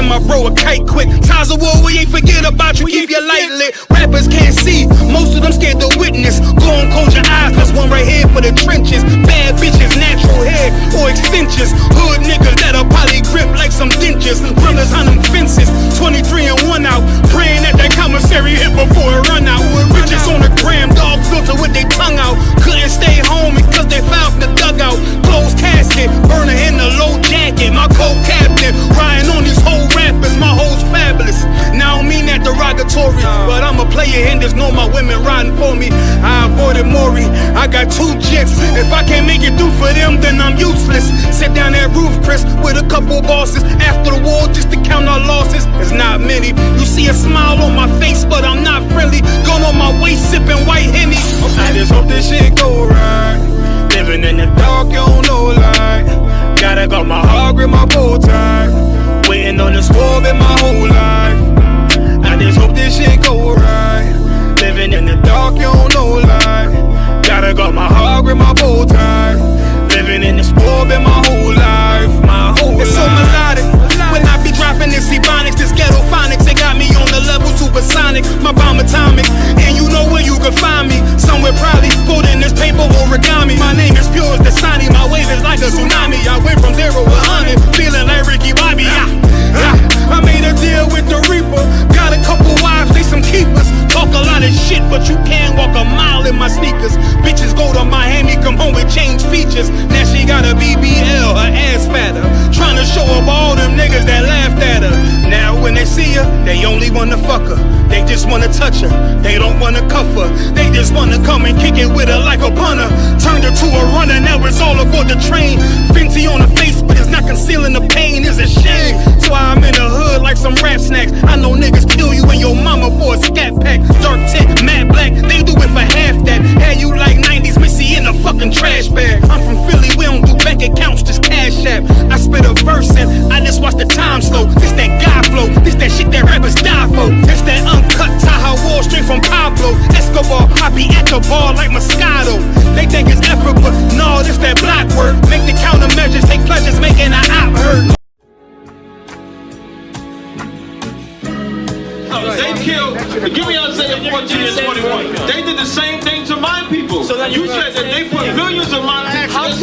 send my bro a kite quick. Ties of war, we ain't forget about you, keep your light lit. Rappers can't see, most of them scared to witness. Go on, close your eyes, there's one right here for the trenches. Bad bitches, natural hair or extensions. Hood niggas that'll probably grip like some dentures. Brothers on them fences, 23 and 1 out. Praying that that commissary hit before it run out. Bitches on the gram, dog filter with their tongue out. Couldn't stay home because they found the dugout. Closed casket, burner in the low jacket. My co-captain, riding on these whole rappers. My hoes fabulous. Now I don't mean that derogatory, but I'm a player and there's no my women riding for me. I avoided Maury, I got 2 jets. If I can't make it through for them, then I'm useless. Sit down that roof, Chris, with a couple bosses. After the war, just to count our losses. It's not many. You see a smile on my face, but I'm not friendly. Going on my way, sipping white Henny. I just hope this shit go right. Living in the dark, you don't know light. Gotta got my heart with my bow tie. Waiting on the squab in my whole life. I just hope this shit go right. Living in the dark, you don't know light. Gotta got my heart with my bow tie. Living in the squab in my whole life. My whole life. It's so melodic. When I be dropping this ebonics, this ghetto phonics, they got me on the level supersonic. My bomb atomic, and you know where you can find me. Somewhere probably folding this paper origami. My name is pure as the Dasani, my wave is like a tsunami. I went from 0 to 100, feeling like Ricky Bobby. I made a deal with the Reaper. Got a couple wives, they some keepers. Talk a lot of shit, but you can't walk a mile in my sneakers. Bitches go to Miami, come home with change features. Now she got a BBL, her ass fatter. Trying to show up all them niggas that laughed at her. Now when they see her, they only wanna fuck her. They just wanna touch her, they don't wanna cuff her. They just wanna come and kick it with her like a punter. Turned her to a runner, now it's all aboard the train. Fenty on her face, but it's not concealing the pain, it's a shame. So I'm in the hood like some rap snacks. I know niggas kill you and your mama for a scat pack. Dark tint, matte black, they do it for half that. Had you like 90s Missy in a fucking trash bag. I'm from Philly, we don't do bank accounts, just cash app. I spit a verse and I just watch the time slow. This that God flow, this that shit that rappers die for. This that uncut Taha Wall straight from Pablo Escobar. I be at the bar like Moscato. They think it's effort, but no, this that block work. Make the countermeasures, take pleasures, making an op hurt. They killed, give me Isaiah 14 and 21. They did the same thing to my people. So you said that they put millions of my taxes.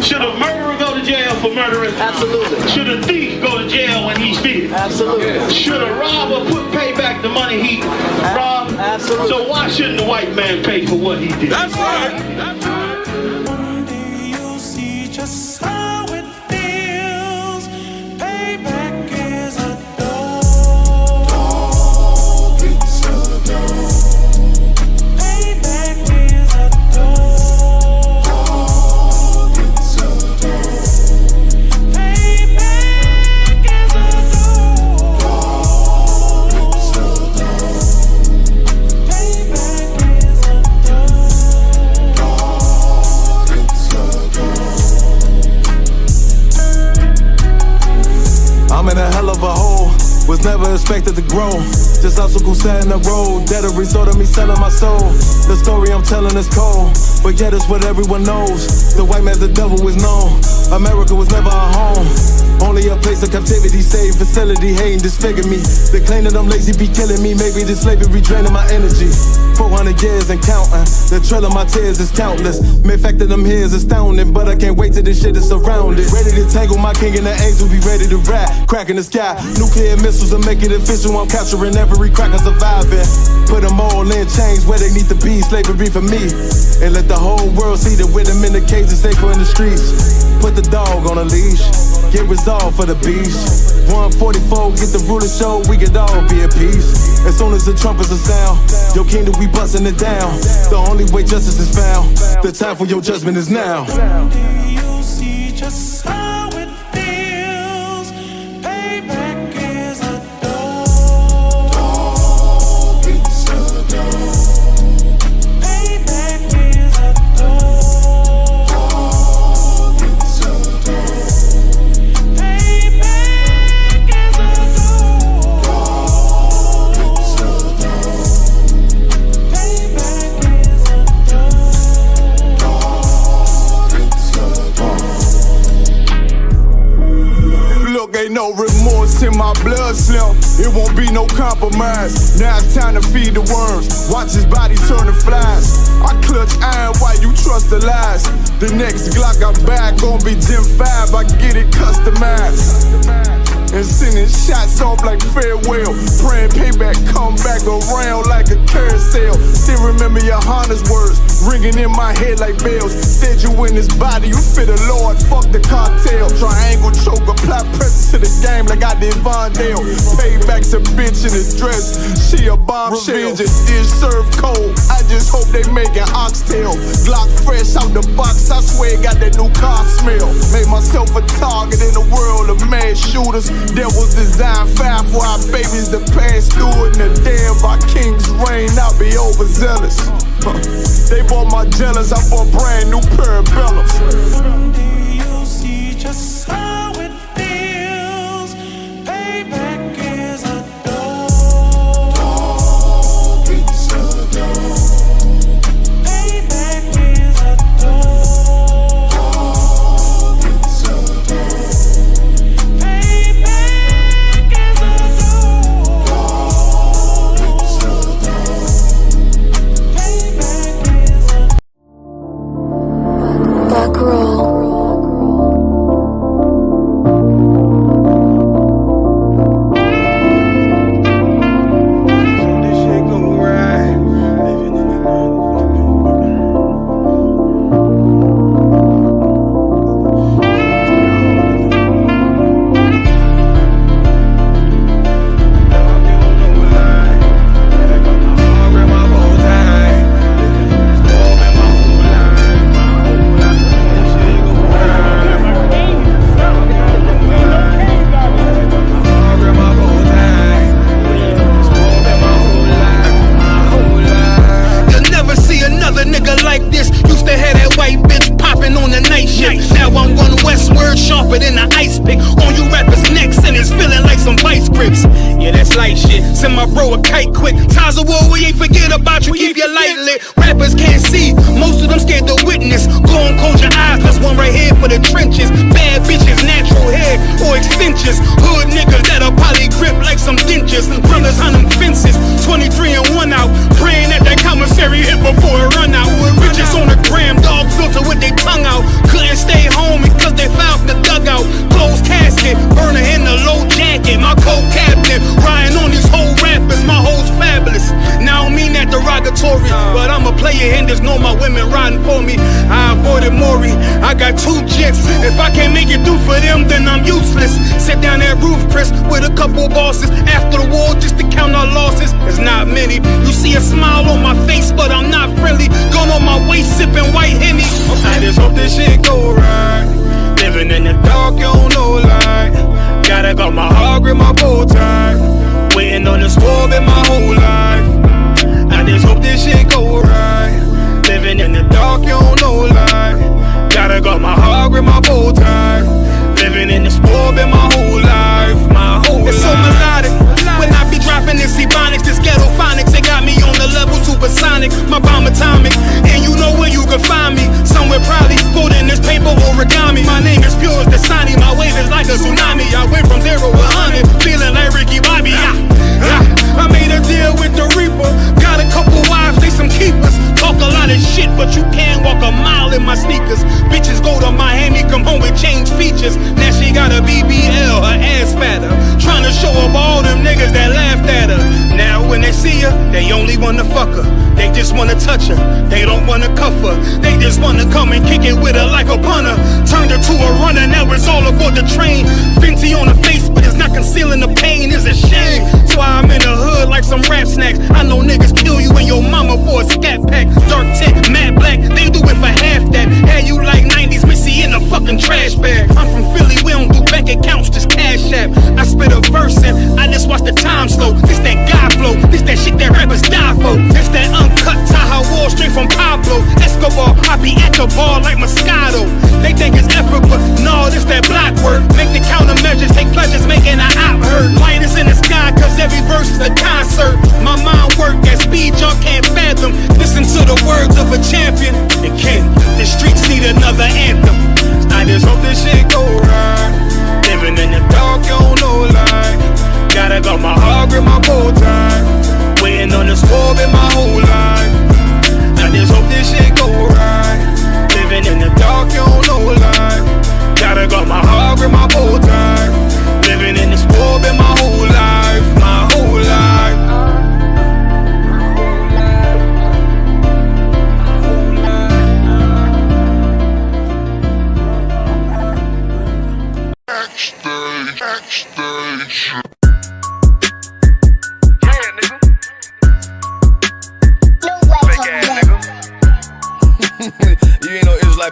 Should a murderer go to jail for murdering? Absolutely. Should a thief go to jail when he steals? Absolutely. Should a robber pay back the money he robbed? Absolutely. So why shouldn't the white man pay for what he did? That's right. That's right. One day you'll see just how it feels. Payback is a dog. It's a dog. Payback is a dog. It's a dog. Payback is a dog. It's a dog. Payback is a dog. It's a dog. I'm in a hell of a hole, was never expected to grow. Just obstacles set in the road, that a result of me selling my soul. The story I'm telling is cold, but yet it's what everyone knows. The white man's the devil is known. America was never our home, only a place of captivity, safe facility, hating disfigure me. They claim that I'm lazy, be killing me. Maybe this slavery draining my energy. 400 years and counting, the trail of my tears is countless. Main fact that I'm here is astounding, but I can't wait till this shit is surrounded. Ready to tangle my king and the angel, be ready to rap. Cracking the sky, nuclear missiles and make it official. I'm capturing every cracker surviving. Put them all in chains where they need to be, slavery for me. And let the whole world see that with them in the cage and safer in the streets. Put the dog on a leash, get resolved for the beast. 144, get the ruler show, we could all be at peace. As soon as the trumpets are sound, your kingdom we busting it down. The only way justice is found, the time for your judgment is now. One day you'll see just how it feels. Payback is a dog. It's a dog. Payback is a dog. It's a dog. Payback is a dog. It's a dog. Payback is a dog. It's a dog. no remorse in my blood slim. It won't be no compromise. Now it's time to feed the worms. Watch his body turn to flies. I clutch iron while you trust the lies. The next Glock I buy gon' be Gen 5. I get it customized. And sending shots off like farewell. Praying payback come back around like a carousel. Still remember your Honda's words ringing in my head like bells. Said you in this body, you fit the Lord, fuck the cartel. Triangle choke, apply pressure to the game like I did Von Dale. Payback's a bitch in a dress, she a bombshell. Revenge is served cold, I just hope they make an oxtail. Glock fresh out the box, I swear it got that new car smell. Made myself a target in the world of mad shooters. There was design 5 for our babies to pass through. And the day of our king's reign, I'll be overzealous. They bought my jealous, I bought brand new parabellums. Someday you'll see just how it feels. Payback is a dog. It's a dog. Payback is a dog. It's a dog. Payback is a dog. It's a dog. Payback is a Back roll. This shit gon' ride. Sharper than an ice pick on you rappers' necks, and it's feeling like some vice grips. Yeah, that's light shit. Send my bro a kite quick. Ties of war, we ain't forget about you. Keep your light lit. Rappers can't see, most of them scared to witness. Go and close your eyes, there's one right here for the trenches. Bad bitches, natural hair or extensions. Hood niggas that'll probably grip like some dentures. Brothers on them fences, 23 and 1 out. Praying that that commissary hit before it run out. Bitches on the gram, dog filter with their tongue out. Couldn't stay home because they found the dugout. Closed casket, burner in the low jacket. My co-captain, riding on these whole rappers. My hoes fabulous. Now I don't mean that derogatory, but I'm a player and there's no my women riding for me. I avoided Maury, I got 2 jets. If I can't make it through for them, then I'm useless. Sit down that roof, Chris, with a couple bosses. After the war, just to count our losses. It's not many. You see a smile on my face, but I'm not friendly. Going on my waist, sipping white Henny. I just hope this shit go right. Living in the dark, you don't know light. Gotta got my heart with my bow tie. Waiting on the swab in my whole life. I just hope this shit go right. Living in the dark, you don't know light. Gotta got my heart with my bow tie. Living in the swab in my whole life. My whole life. It's so melodic. When I be dropping this ebonics, this ghetto phonics, they got me on the level supersonic. My bomb atomic, and you know where you can find me. Somewhere probably folding this paper origami. My name is pure as the Sani, my wave is like a tsunami. I went from 0 to 100, feeling like Ricky Bobby. I made a deal with the Reaper. Got a couple wives, they some keepers. Talk a lot of shit, but you can't walk a mile in my sneakers. Bitches go to Miami, come home with change features. Now she got a BBL, her ass fatter. Trying to show up all them niggas that laughed at her. Now when they see her, they only wanna fuck her. They just wanna touch her, they don't wanna cuff her. They just wanna come and kick it with her like a punter. Turned her to a runner, now it's all aboard the train. Fenty on her face, but it's not concealing the pain, it's a shame. So I'm in the hood like some rap snacks. I know niggas kill you and your mama for a scat pack. Dark tint, matte black, they do it for half that. Had you like 90s Missy in a fucking trash bag. I'm from Philly, we don't do bank accounts, just cash app. I spit a verse and I just watch the time slow. This that God flow, this that shit that rappers die for. This that uncut Taha Wall straight from Pablo Escobar. I be at the bar like Moscato. They think it's effort, but no, this that block work. Make the countermeasures, take pleasures, making an op hurt. Light is in the sky, cause every verse is a concert. My mind work at speed y'all can't fathom. Listen to the words of a champion. It can't, the streets need another anthem. I just hope this shit go right. Living in the dark, you don't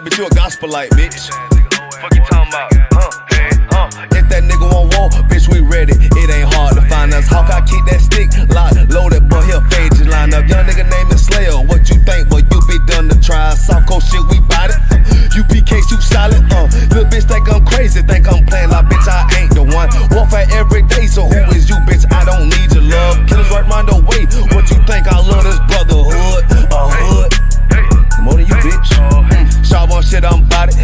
bitch, you a gospelite, bitch. Fuck you talking about? If that nigga won't war, bitch, we ready. It ain't hard to find us. How can I keep that stick locked, loaded, boy, here, page is lined up. Young nigga name is Slayer. What you think, boy, you be done to try. Soft coast shit, we bout it. UPK, soup solid, little bitch think I'm crazy, think I'm playing like bitch, I ain't the one. Warfare every day, so who is you, bitch? I don't need your love. Killers right round the way. What you think? I love this brotherhood, hood. More than you, bitch. Sharp on shit, I'm bout it.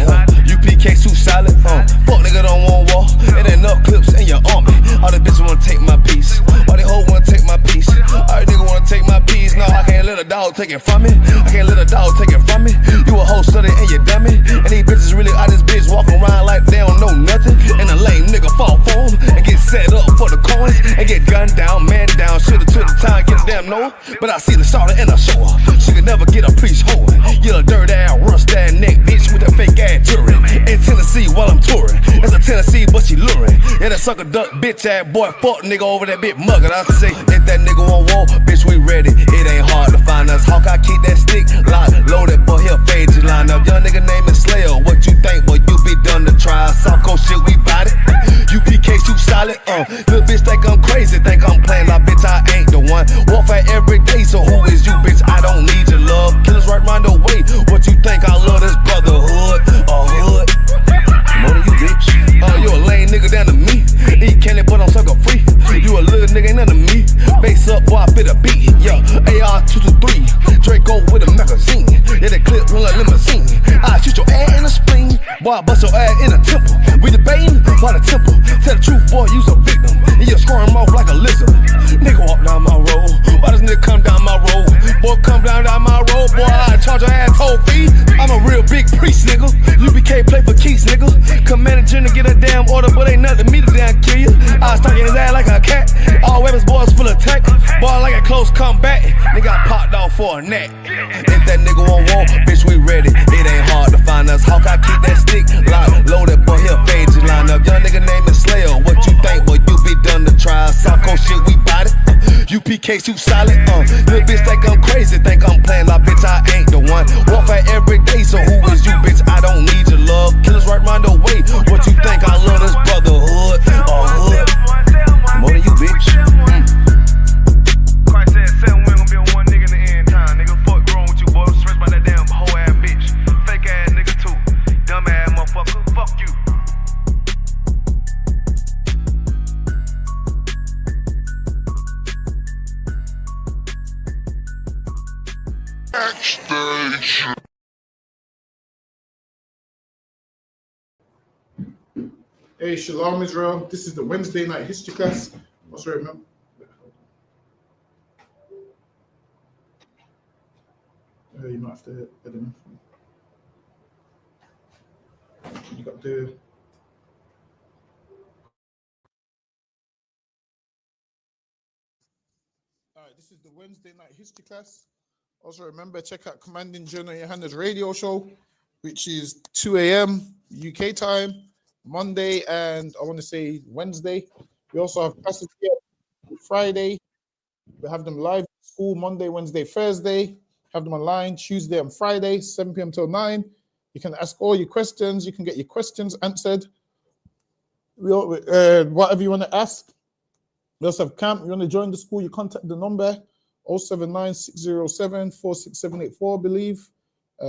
UPK, soup solid. Fuck nigga don't want war. It ain't enough clips in your army. All the bitches wanna take my piece. All they hoes wanna take my piece. All the niggas wanna take my piece. No, I can't let a dog take it from me. I can't let a dog take it from me. You a hoe study and you dummy. And these bitches really out this bitch walking around like they don't know nothing. And a lame nigga fall for them and get set up for the coins and get gunned down, man down. Shoulda took the time, get a damn no. But I see the starter and I show her. She could never get a priest hoeing. You a dirt ass, rust ass neck bitch with a fake ass jewelry. In Tennessee while I'm touring. It's a Tennessee, but she luring. Yeah, that sucker duck bitch ass boy, fuck nigga over that bit muggin'. I say, if that nigga won't war, bitch, we ready. It ain't hard to find us. How can I keep that stick locked, loaded, boy, here, page is lined up. Young nigga name is Slayer. What you think, boy, you be done to try. Soft coast shit, we bout it. UPK, soup solid, little bitch think I'm crazy, think I'm playing like bitch, I ain't the one. Warfare every day, so who is you, bitch? I don't need your love. Killers right round the way. What you think? I love this brotherhood, hood. More than you, bitch. You a lame nigga down to me. Eat candy, but I'm sucker free. You a little nigga, ain't nothing to me. Base up, boy, I fit a beat. Yeah, AR-223. Draco with a magazine. Yeah, that clip run like limousine. I shoot your ass in the spleen. Boy, I bust your ass in the temple. We debating by the temple. Tell the truth, boy, you's a victim. And you squirm off like a lizard. Nigga walk down my road. Why does nigga come down my road? Boy, come down my road. Boy, I charge your ass toll fee. I'm a real big priest, nigga. UPK play for keys, nigga. Commanding to get a damn order, but ain't nothing to me to damn kill you. I stuck in his ass like a cat. All weapons, boys full of tech. Boy, like a close combat. Nigga got popped off for a neck. If that nigga won't war, bitch, we ready. It ain't hard to find us. How can I keep that stick locked, loaded, boy, here, page is lined up. Young nigga name is Slayer. What you think, boy, you be done to try. Soft coast shit, we bout it. UPK, soup solid, little bitch think I'm crazy, think I'm playing like bitch, I ain't the one. Warfare every day, so who is you, bitch? I don't need your love. Killers right round the way. What you think? I love this brotherhood, hood. More than you, bitch. Christ said 7 women gonna be on one nigga in the end time. Nigga, fuck wrong with you, boy. Stressed by that damn whole ass bitch. Fake ass nigga too. Dumb ass motherfucker. Fuck you. Backstage. Hey, Shalom Israel. This is the Wednesday night history class. What's right, man? You might have to edit them. You got the. All right, this is the Wednesday night history class. Also, remember, check out Commanding General Yohanna's radio show, which is 2 a.m. UK time, Monday, and I want to say Wednesday. We also have classes here Friday. We have them live at school Monday, Wednesday, Thursday. Have them online Tuesday and Friday, 7 p.m. till 9. You can ask all your questions. You can get your questions answered. Whatever you want to ask. We also have camp. You want to join the school, you contact the number 079-607-46784, I believe.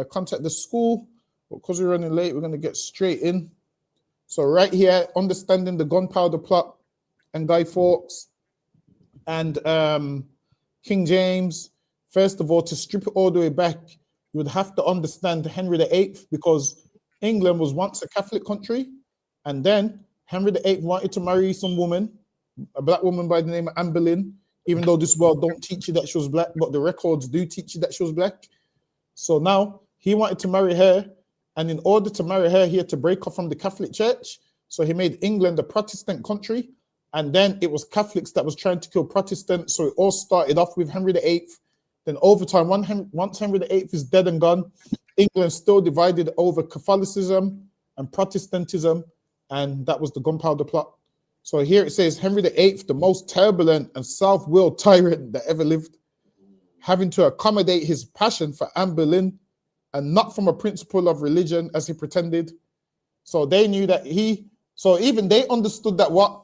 Contact the school. Because we're running late, we're going to get straight in. So right here, understanding the gunpowder plot and Guy Fawkes and King James. First of all, to strip it all the way back, you would have to understand Henry VIII, because England was once a Catholic country, and then Henry VIII wanted to marry some woman, a black woman by the name of Anne Boleyn, even though this world don't teach you that she was black, but the records do teach you that she was black. So now he wanted to marry her, and in order to marry her, he had to break off from the Catholic Church. So he made England a Protestant country, and then it was Catholics that was trying to kill Protestants. So it all started off with Henry VIII. Then over time, once Henry VIII is dead and gone, England still divided over Catholicism and Protestantism, and that was the gunpowder plot. So here it says, Henry VIII, the most turbulent and self-willed tyrant that ever lived, having to accommodate his passion for Anne Boleyn, and not from a principle of religion as he pretended. So they knew that so even they understood that what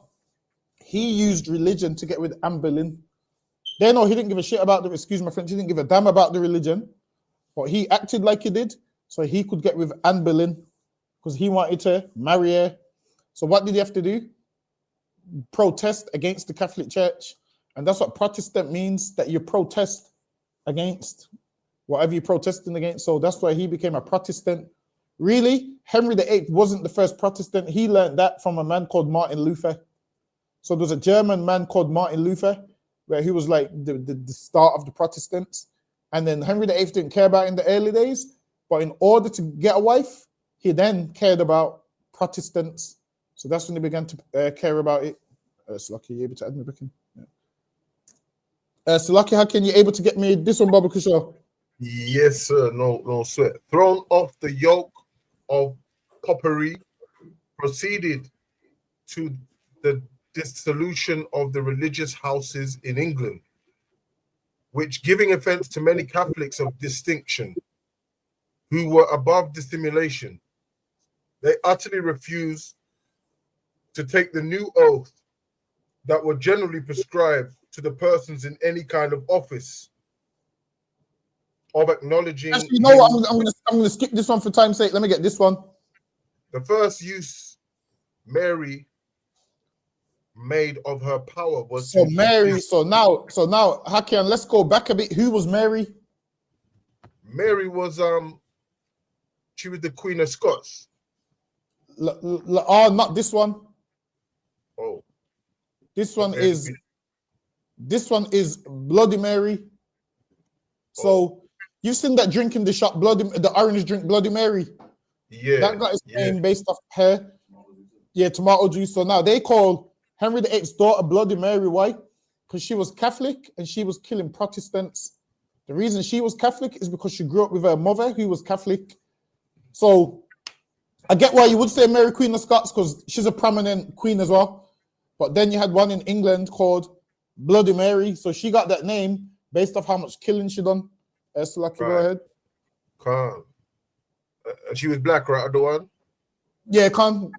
he used religion to get with Anne Boleyn. They know he didn't give a shit about excuse my French, he didn't give a damn about the religion, but he acted like he did so he could get with Anne Boleyn because he wanted to marry her. So what did he have to do? Protest against the Catholic Church. And that's what Protestant means, that you protest against whatever you're protesting against. So that's why he became a Protestant. Really, Henry VIII wasn't the first Protestant. He learned that from a man called Martin Luther. So there's a German man called Martin Luther, where he was like the start of the Protestants. And then Henry VIII didn't care about it in the early days, but in order to get a wife, he then cared about Protestants. So that's when he began to care about it. Slaki, you able to add me back in? Slaki, how can you able to get me this one, Baba Kushal? Yes, sir. No sweat. Thrown off the yoke of popery, proceeded to the dissolution of the religious houses in England, which, giving offense to many Catholics of distinction who were above dissimulation, they utterly refused to take the new oath that were generally prescribed to the persons in any kind of office of acknowledging. Actually, you know what? I'm going to skip this one for time's sake. Let me get this one. The first use Mary made of her power was so Mary. So now, Hakian, let's go back a bit. Who was Mary? Mary was she was the Queen of Scots. Not this one. Oh, this one is Bloody Mary. So you've seen that drink in the shop, the orange drink, Bloody Mary. Yeah, that got its name based off her. Yeah, tomato juice. So now they call Henry VIII's daughter Bloody Mary. Why? Because she was Catholic and she was killing Protestants. The reason she was Catholic is because she grew up with her mother who was Catholic. So I get why you would say Mary Queen of Scots because she's a prominent queen as well. But then you had one in England called Bloody Mary. So she got that name based off how much killing she done. Slaki, go ahead. Calm. She was black, right? The one? Yeah, calm.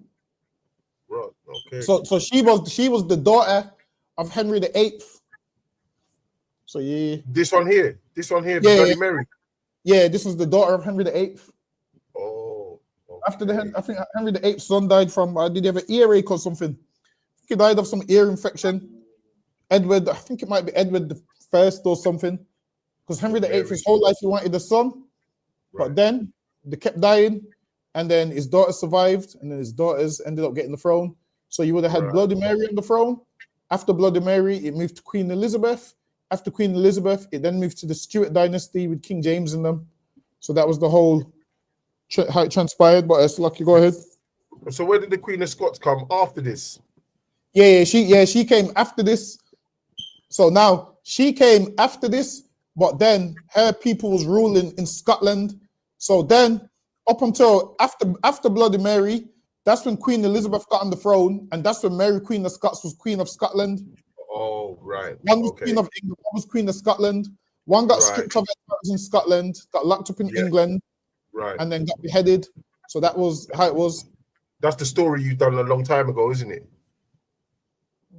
Right, okay. So she was the daughter of Henry VIII. So yeah. This one here, Bloody Mary. Yeah, this was the daughter of Henry VIII. Oh. Okay. After I think Henry VIII's son died from, did he have an earache or something? I think he died of some ear infection. Edward, I think it might be Edward the First or something. Because Henry VIII, his whole life, he wanted a son. Right. But then they kept dying. And then his daughter survived. And then his daughters ended up getting the throne. So you would have had Bloody Mary on the throne. After Bloody Mary, it moved to Queen Elizabeth. After Queen Elizabeth, it then moved to the Stuart dynasty with King James in them. So that was the whole how it transpired. But Slaki, go ahead. So where did the Queen of Scots come after this? She came after this. So now she came after this, but then her people was ruling in Scotland. So then up until after Bloody Mary, that's when Queen Elizabeth got on the throne, and that's when Mary Queen of Scots was Queen of Scotland. Oh, right. One was Queen of England, one was Queen of Scotland. One got stripped of her in Scotland, got locked up in England, and then got beheaded. So that was how it was. That's the story you done a long time ago, isn't it?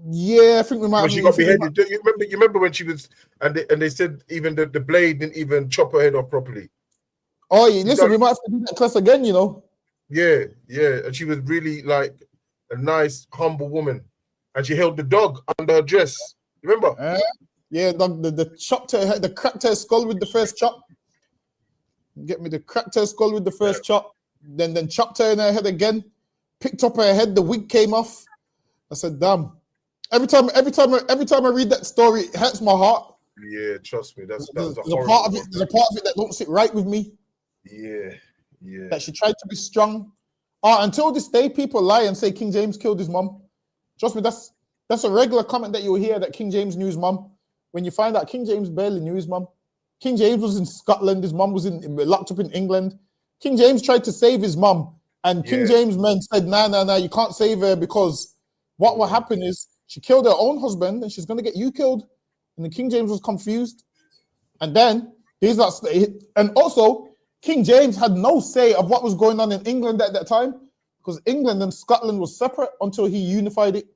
Yeah, I think we might. When she got beheaded, you remember when she was, and they said even the blade didn't even chop her head off properly. Oh, yeah, listen, we might have to do that class again, you know. Yeah, and she was really like a nice, humble woman, and she held the dog under her dress. Remember? Yeah, the chopped her head, the cracked her skull with the first chop. Get me the cracked her skull with the first chop, then chopped her in her head again, picked up her head, the wig came off. I said, damn. Every time I read that story, it hurts my heart. Yeah, trust me. There's a part of it that don't sit right with me. Yeah. That she tried to be strong. Until this day, people lie and say King James killed his mom. Trust me, that's a regular comment that you'll hear, that King James knew his mom. When you find out King James barely knew his mom. King James was in Scotland. His mom was locked up in England. King James tried to save his mom, and King James men said, nah, you can't save her, because what will happen is she killed her own husband and she's going to get you killed. And the King James was confused. And then he's not, and also King James had no say of what was going on in England at that time because England and Scotland was separate until he unified it.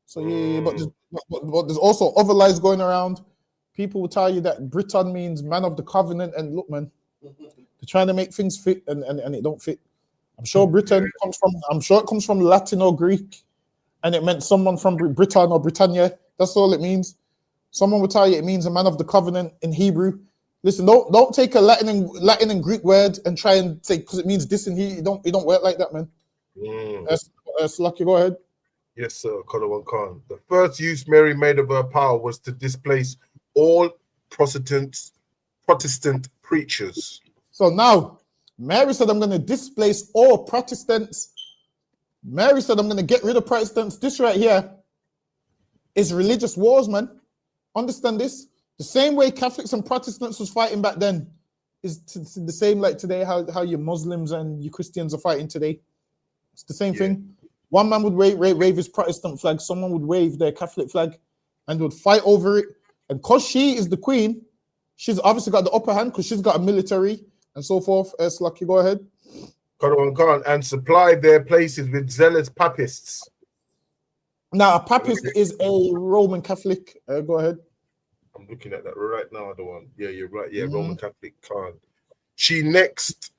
So yeah, but there's also other lies going around. People will tell you that Britain means man of the covenant, and look, man, they're trying to make things fit, and it don't fit. I'm sure Britain comes from. I'm sure it comes from Latin or Greek, and it meant someone from Britain or Britannia. That's all it means. Someone will tell you it means a man of the covenant in Hebrew. Listen, don't take a Latin and Greek word and try and say because it means this in here. It don't work like that, man. Lucky, go ahead. Yes, sir, Kalawan Khan. The first use Mary made of her power was to displace all Protestant preachers. So now, Mary said, I'm going to displace all Protestants. Mary said, I'm going to get rid of Protestants. This right here is religious wars, man. Understand this? The same way Catholics and Protestants was fighting back then is the same like today, how your Muslims and your Christians are fighting today. It's the same thing. One man would wave his Protestant flag, someone would wave their Catholic flag and would fight over it. And because she is the queen, she's obviously got the upper hand because she's got a military and so forth. Lucky, go ahead. And supply their places with zealous papists. Now, a papist is a Roman Catholic. Go ahead. I'm looking at that right now, the one. Yeah, you're right. Yeah, Roman Catholic Khan. She next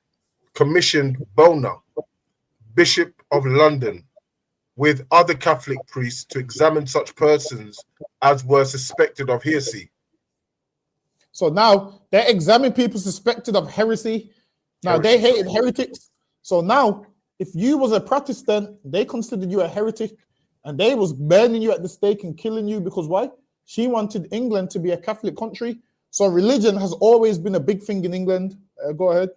commissioned Bona, Bishop of London, with other Catholic priests to examine such persons as were suspected of heresy. So now they examine people suspected of heresy. Now they hated heretics. So now, if you was a Protestant, they considered you a heretic, and they was burning you at the stake and killing you because why? She wanted England to be a Catholic country. So religion has always been a big thing in England. Go ahead.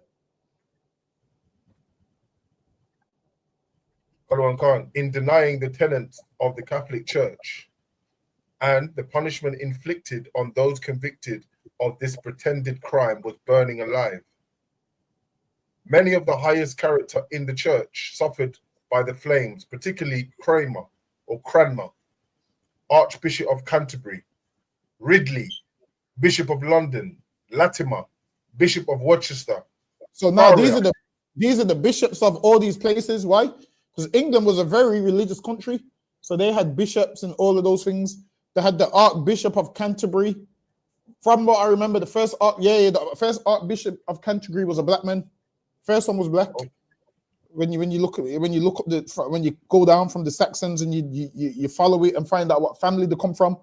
In denying the tenets of the Catholic Church and the punishment inflicted on those convicted of this pretended crime was burning alive. Many of the highest character in the church suffered by the flames, particularly Cranmer, Archbishop of Canterbury, Ridley, Bishop of London, Latimer, Bishop of Worcester. So now these are the bishops of all these places. Why? Because England was a very religious country, so they had bishops and all of those things. They had the Archbishop of Canterbury. From what I remember, the first Archbishop of Canterbury was a black man. First one was black. When you go down from the Saxons and you follow it and find out what family they come from,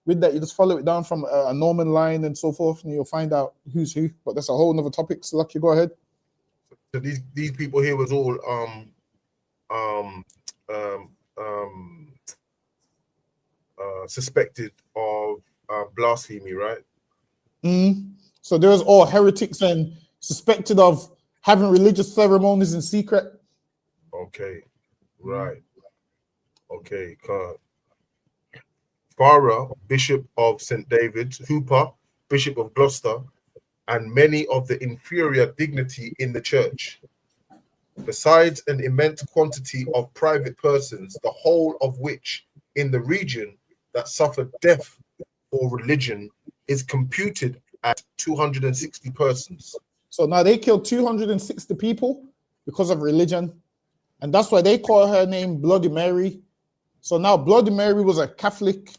with that you just follow it down from a Norman line and so forth, and you'll find out who's who. But that's a whole nother topic. So Lucky, go ahead. So these people here was all suspected of blasphemy, right? So there's all heretics and suspected of having religious ceremonies in secret. Okay, right. Okay, Farah, Bishop of St. David's, Hooper, Bishop of Gloucester, and many of the inferior dignity in the church. Besides an immense quantity of private persons, the whole of which in the region that suffered death for religion is computed at 260 persons. So now they killed 260 people because of religion. And that's why they call her name Bloody Mary. So now Bloody Mary was a Catholic.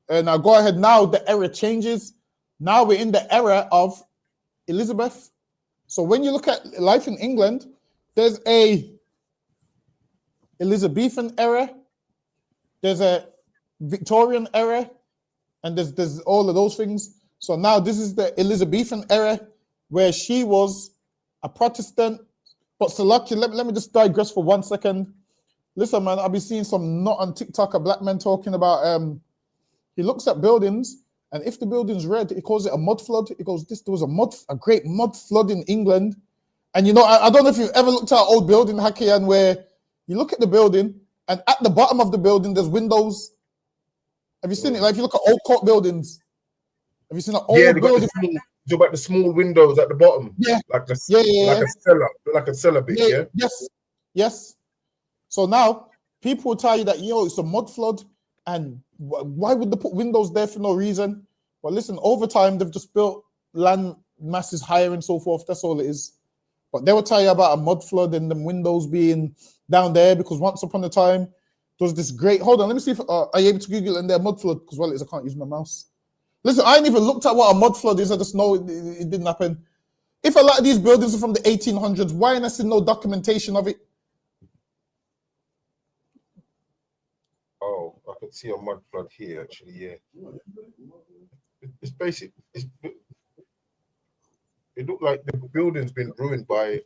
And now go ahead. Now the era changes. Now we're in the era of Elizabeth. So when you look at life in England, there's a Elizabethan era, there's a Victorian era, and there's all of those things. So now this is the Elizabethan era where she was a Protestant. But Salaki, let me just digress for 1 second. Listen, man, I'll be seeing some nut on TikTok, a black man talking about he looks at buildings, and if the building's red, he calls it a mud flood. He goes, there was a great mud flood in England. And you know, I don't know if you've ever looked at an old building, Hakian, where you look at the building, and at the bottom of the building, there's windows. Have you seen it? Like if you look at old court buildings, have you seen an old building? Talk about the small windows at the bottom. Yeah. Like a cellar bit, yeah? Yes. So now people will tell you that, it's a mud flood, and why would they put windows there for no reason? Well, listen, over time, they've just built land mass is higher and so forth. That's all it is. But they will tell you about a mud flood and the windows being down there because once upon a time there was this great. Hold on, let me see if are you able to Google in there mud flood because well, it is I can't use my mouse. Listen, I ain't even looked at what a mud flood is. I just know it didn't happen. If a lot of these buildings are from the 1800s, why ain't I seen no documentation of it? Oh, I can see a mud flood here actually. Yeah, it's basic. It looked like the building's been ruined by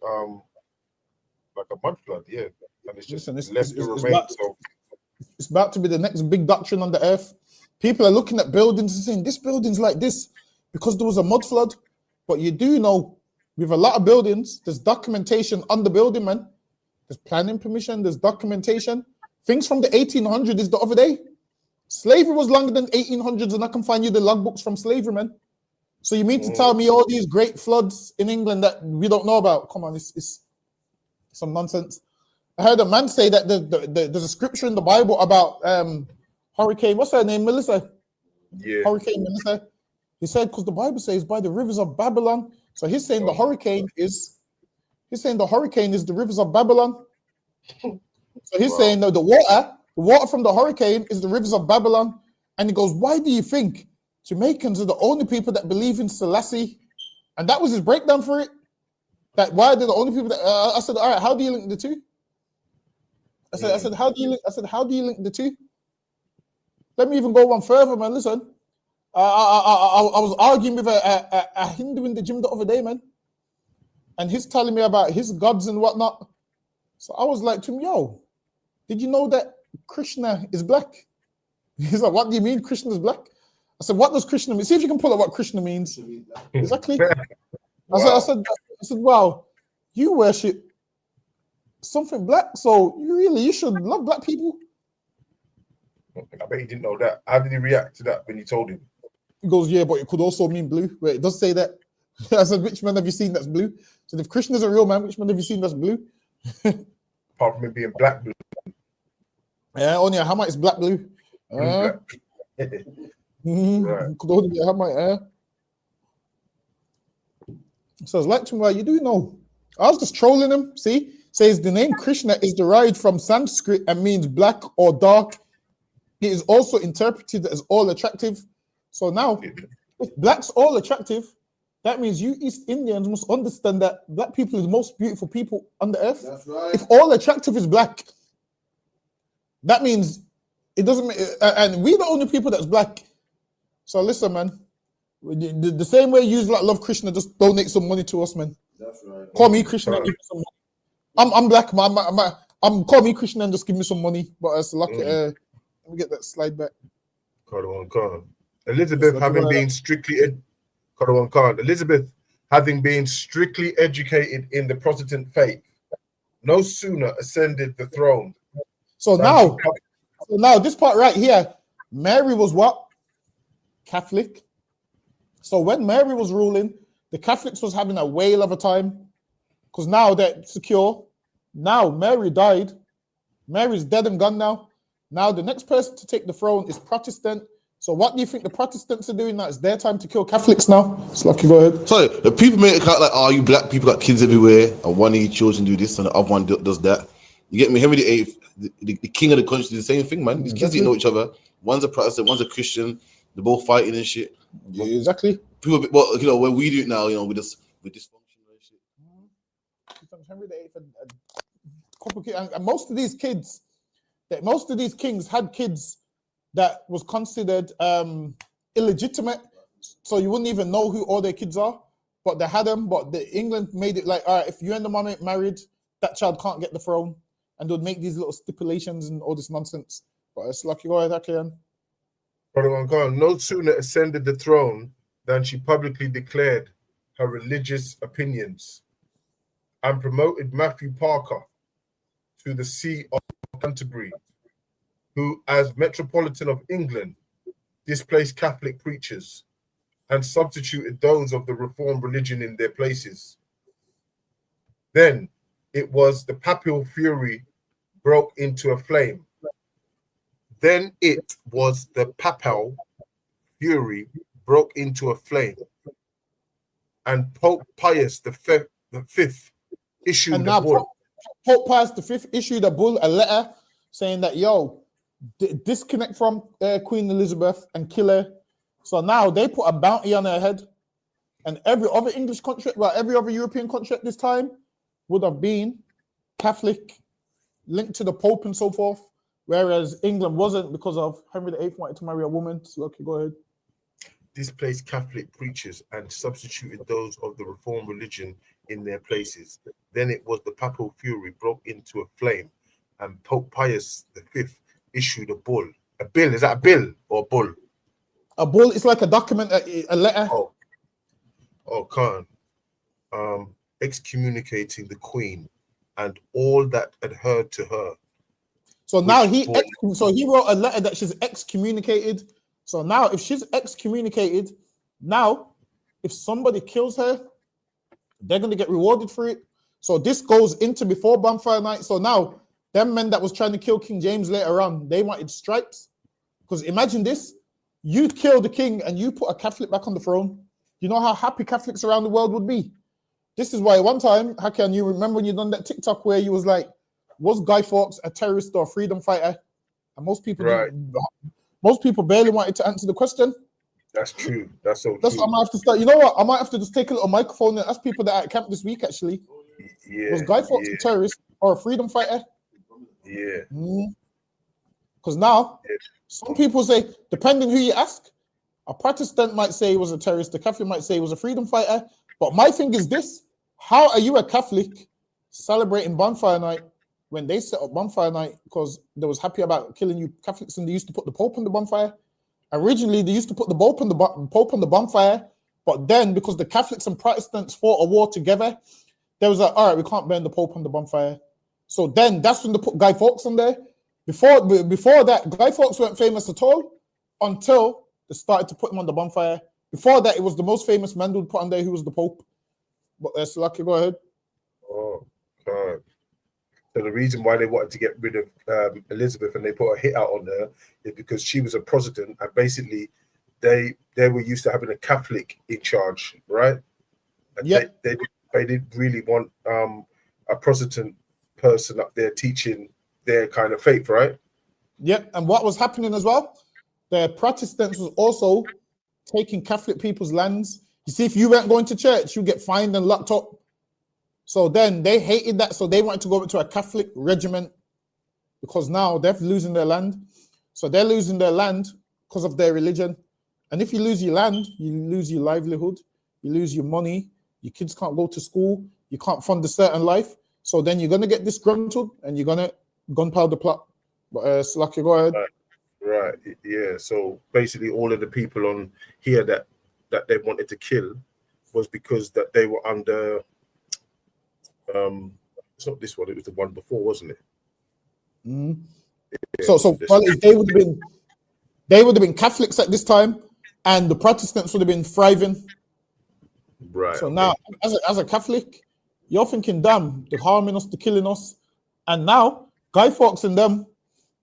like a mud flood. Yeah, and it's just Listen, left to remain. So it's about to be the next big doctrine on the earth. People are looking at buildings and saying this building's like this because there was a mud flood. But you do know, with a lot of buildings, there's documentation on the building, man. There's planning permission, there's documentation. Things from the 1800s is the other day. Slavery was longer than 1800s, and I can find you the logbooks from slavery, man. So you mean to tell me all these great floods in England that we don't know about? Come on, it's some nonsense. I heard a man say that there's a scripture in the Bible about hurricane. What's her name? Melissa. yeah, Hurricane Melissa. He said because the Bible says by the rivers of Babylon. So he's saying the hurricane is the rivers of Babylon. So he's saying that the water from the hurricane is the rivers of Babylon. And he goes, why do you think Jamaicans are the only people that believe in Selassie? And that was his breakdown for it. That why they're the only people that I said, all right, how do you link the two? I said, how do you link the two? Let me even go one further, man. Listen, I was arguing with a Hindu in the gym the other day, man, and he's telling me about his gods and whatnot. So I was like to him, yo, did you know that Krishna is black? He's like, what do you mean Krishna is black? I said, what does Krishna mean? See if you can pull up what Krishna means. Exactly. I said, wow, you worship something black, so you should love black people. I bet he didn't know that. How did he react to that when you told him? He goes, yeah, but it could also mean blue. Wait, it does say that. I said, which man have you seen that's blue? So if Krishna's a real man, which man have you seen that's blue? Apart from him being black blue. Yeah, only a Hamite is black blue. Black. Right. Could only be a Hamite. So I was like to him, well, you do know. I was just trolling him. See, says the name Krishna is derived from Sanskrit and means black or dark. It is also interpreted as all attractive. So now, if black's all attractive, that means you East Indians must understand that black people are the most beautiful people on the earth. That's right. If all attractive is black, that means it doesn't. And we're the only people that's black. So listen, man. The same way you love Krishna, just donate some money to us, man. That's right. Call me Krishna and give me some money. I'm black, man. I'm call me Krishna and just give me some money. But it's lucky. Let me get that slide back. Elizabeth having been strictly Elizabeth having been strictly educated in the Protestant faith, no sooner ascended the throne. So now this part right here, Mary was what? Catholic. So when Mary was ruling, the Catholics was having a whale of a time because now they're secure. Now Mary died. Mary's dead and gone now. Now the next person to take the throne is Protestant. So what do you think the Protestants are doing now? It's their time to kill Catholics now. Slucky, go ahead. So the people make it out like, oh, you black people got kids everywhere, and one of your children do this and the other one does that. You get me? Henry VIII, the king of the country, did the same thing, man. These kids didn't know each other. One's a Protestant, one's a Christian. They're both fighting and shit. Yeah, exactly. People, well, you know, when we do it now, you know, with dysfunction and shit. Henry VIII, couple kids, and most of these kids, most of these kings had kids that was considered illegitimate, so you wouldn't even know who all their kids are. But they had them. But England made it like, all right, if you and the mom ain't married, that child can't get the throne, and they'd make these little stipulations and all this nonsense. But it's lucky, go ahead, Akian. No sooner ascended the throne than she publicly declared her religious opinions and promoted Matthew Parker to the See of Canterbury, who, as Metropolitan of England, displaced Catholic preachers and substituted those of the Reformed religion in their places. Then it was the papal fury broke into a flame. and Pope Pius V issued And a now bull. Pope Pius V issued a letter saying that, yo, disconnect from Queen Elizabeth and kill her. So now they put a bounty on her head. And every other English country, well, every other European country at this time would have been Catholic, linked to the Pope and so forth. Whereas England wasn't, because of Henry VIII wanted to marry a woman. So, okay, go ahead. Displaced Catholic preachers and substituted those of the Reformed religion in their places. Then it was the papal fury broke into a flame, and Pope Pius V issued a bull. A bill, is that a bill or a bull? A bull, it's like a document, a letter. Khan, excommunicating the Queen and all that adhered to her. So now he wrote a letter that she's excommunicated. So now if she's excommunicated, now if somebody kills her, they're going to get rewarded for it. So this goes into before bonfire night. So now them men that was trying to kill King James later on, they wanted stripes. Because imagine this, you kill the king and you put a Catholic back on the throne. You know how happy Catholics around the world would be. This is why one time, Hakan, you remember when you done that TikTok where you was like, was Guy Fawkes a terrorist or a freedom fighter? And most people barely wanted to answer the question. That's true. That's so true. I might have to start. You know what? I might have to just take a little microphone and ask people that are at camp this week, actually. Yeah. Was Guy Fawkes a terrorist or a freedom fighter? Yeah. Because now, some people say, depending who you ask, a Protestant might say he was a terrorist, a Catholic might say he was a freedom fighter. But my thing is this: how are you a Catholic celebrating bonfire night when they set up bonfire night because they was happy about killing you Catholics and they used to put the Pope on the bonfire? Originally, they used to put the Pope on the bonfire, but then because the Catholics and Protestants fought a war together, there was like, all right, we can't burn the Pope on the bonfire. So then that's when they put Guy Fawkes on there. Before that, Guy Fawkes weren't famous at all until they started to put him on the bonfire. Before that, it was the most famous man who put on there who was the Pope. But Lucky, go ahead. Oh, God. So the reason why they wanted to get rid of Elizabeth and they put a hit out on her is because she was a Protestant and basically they were used to having a Catholic in charge, right? And they didn't really want a Protestant person up there teaching their kind of faith, right? Yep. And what was happening as well, the Protestants was also taking Catholic people's lands. You see, if you weren't going to church, you get fined and locked up. So then they hated that. So they wanted to go into a Catholic regiment because now they're losing their land. So they're losing their land because of their religion. And if you lose your land, you lose your livelihood, you lose your money, your kids can't go to school, you can't fund a certain life. So then you're going to get disgruntled and you're going to gunpowder plot. But Slacky, go ahead. Right, yeah. So basically all of the people on here that they wanted to kill was because that they were under... it's not this one, it was the one before, wasn't it? Yeah, so well, if they would have been Catholics at this time and the Protestants would have been thriving. Right. So now as a Catholic, you're thinking, damn, they're harming us, they're killing us. And now Guy Fawkes and them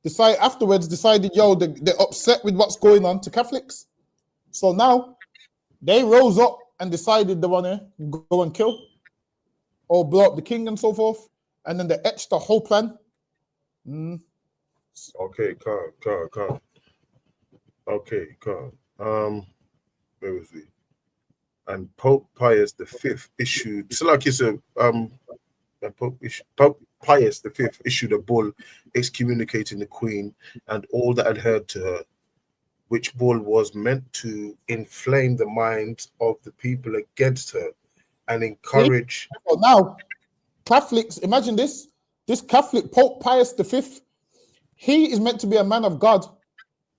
decided, yo, they're upset with what's going on to Catholics. So now they rose up and decided they want to go and kill or blow up the king and so forth. And then they etched the whole plan. Okay, calm. Okay, calm. Where was we? And Pope Pius V issued. So like it's Pope Pius V issued a bull excommunicating the Queen and all that adhered to her, which bull was meant to inflame the minds of the people against her and encourage. So now, Catholics, imagine this Catholic Pope Pius V, he is meant to be a man of God,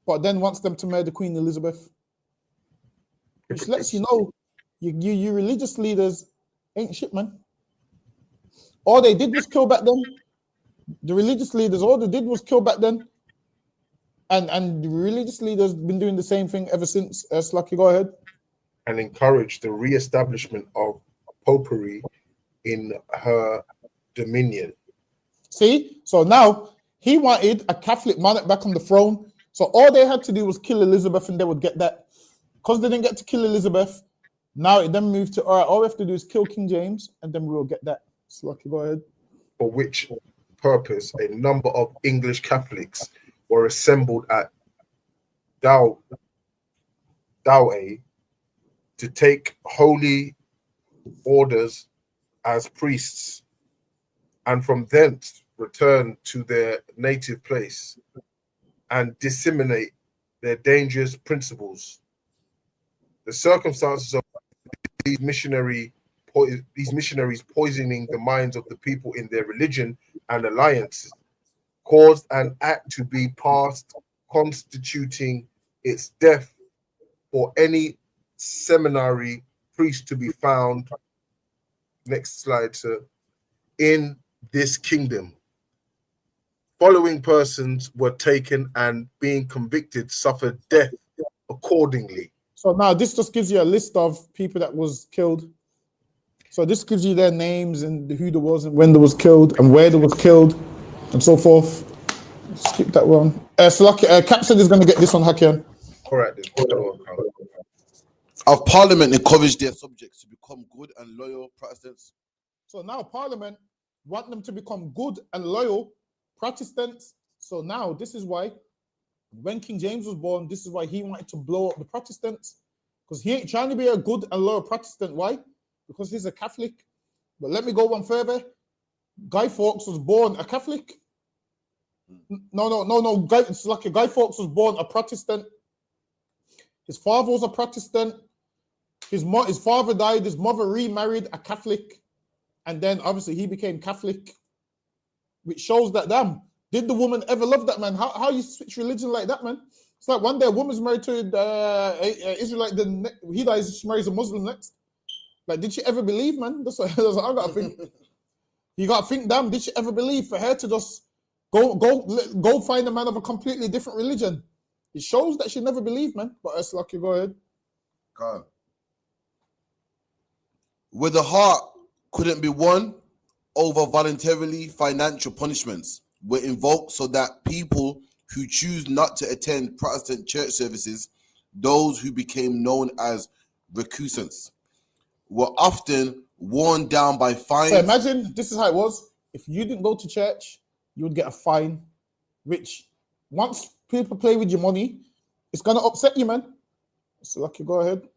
but then wants them to murder Queen Elizabeth. Which lets you know, you religious leaders ain't shit, man. All they did was kill back then. The religious leaders, all they did was kill back then. And the religious leaders been doing the same thing ever since. Slucky, go ahead. And encourage the re-establishment of popery in her dominion. See? So now he wanted a Catholic monarch back on the throne. So all they had to do was kill Elizabeth and they would get that. Because they didn't get to kill Elizabeth, Now it then moved to, all right, all we have to do is kill King James, and then we'll get that. So, Lucky, go ahead. For which purpose a number of English Catholics were assembled at Douay to take holy orders as priests, and from thence return to their native place and disseminate their dangerous principles. The circumstances of these missionaries poisoning the minds of the people in their religion and alliance caused an act to be passed constituting its death for any seminary priest to be found, next slide, sir, in this kingdom. Following persons were taken and being convicted suffered death accordingly. So now this just gives you a list of people that was killed. So this gives you their names and who there was and when there was killed and where there was killed and so forth. Skip that one. So Lucky, Cap said he's going to get this one, Hakian. All right, then. Of Parliament encouraged their subjects to become good and loyal Protestants. So now Parliament want them to become good and loyal Protestants. So now this is why when King James was born, this is why he wanted to blow up the Protestants, because he ain't trying to be a good and loyal Protestant. Why? Because he's a Catholic. But let me go one further. Guy Fawkes was born a Catholic. No. It's like Guy Fawkes was born a Protestant. His father was a Protestant. His father died. His mother remarried a Catholic, and then obviously he became Catholic, which shows that, damn, did the woman ever love that man? How you switch religion like that, man? It's like one day a woman's married to Israelite, then he dies, she marries a Muslim next. Like, did she ever believe, man? That's what I gotta think. You gotta think, damn, did she ever believe for her to just go find a man of a completely different religion? It shows that she never believed, man. But it's Lucky, go ahead. God. Where the heart couldn't be won over voluntarily, financial punishments were invoked so that people who choose not to attend Protestant church services, those who became known as recusants, were often worn down by fines. So imagine this is how it was. If you didn't go to church, you would get a fine, which once people play with your money, it's going to upset you, man. So Lucky, go ahead.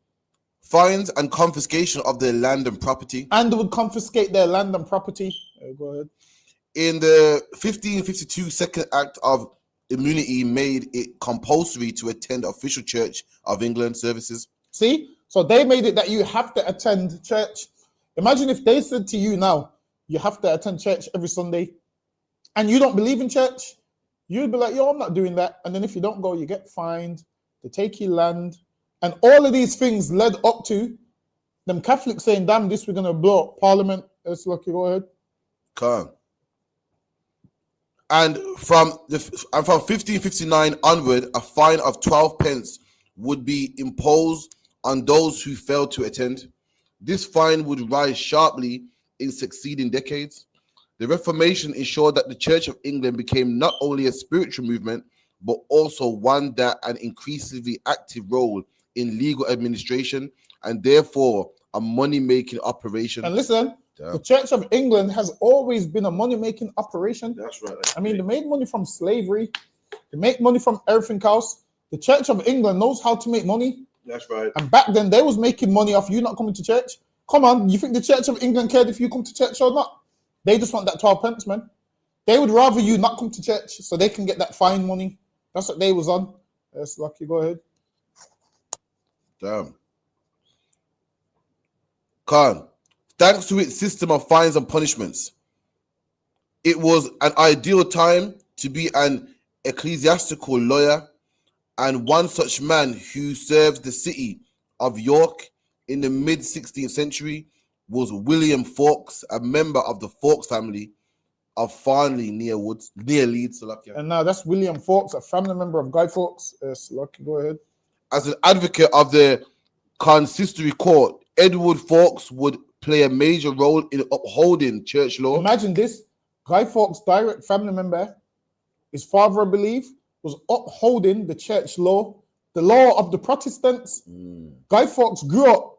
Fines and confiscation of their land and property. And they would confiscate their land and property. Go ahead. In the 1552 Second Act of Immunity made it compulsory to attend official Church of England services. See? So they made it that you have to attend church. Imagine if they said to you now, you have to attend church every Sunday, and you don't believe in church, you'd be like, yo, I'm not doing that. And then if you don't go, you get fined, they take your land. And all of these things led up to them Catholics saying, damn, this, we're going to blow up Parliament. It's Lucky, go ahead. Come. And from 1559 onward, a fine of 12 pence would be imposed on those who failed to attend. This fine would rise sharply in succeeding decades. The Reformation ensured that the Church of England became not only a spiritual movement, but also one that an increasingly active role in legal administration and therefore a money-making operation. And listen, the Church of England has always been a money-making operation. That's right. I mean, they made money from slavery. They make money from everything else. The Church of England knows how to make money. That's right. And back then, they was making money off you not coming to church. Come on, you think the Church of England cared if you come to church or not? They just want that 12 pence, man. They would rather you not come to church so they can get that fine money. That's what they was on. Yes, Lucky, go ahead. Damn. Khan, thanks to its system of fines and punishments, it was an ideal time to be an ecclesiastical lawyer, and one such man who served the city of York in the mid-16th century was William Fawkes, a member of the Fawkes family of Farnley near Leeds. And now that's William Fawkes, a family member of Guy Fawkes. Yes, Lucky, go ahead. As an advocate of the consistory court, Edward Fawkes would play a major role in upholding church law. Imagine this. Guy Fawkes, direct family member, his father, I believe, was upholding the church law, the law of the Protestants. Guy Fawkes grew up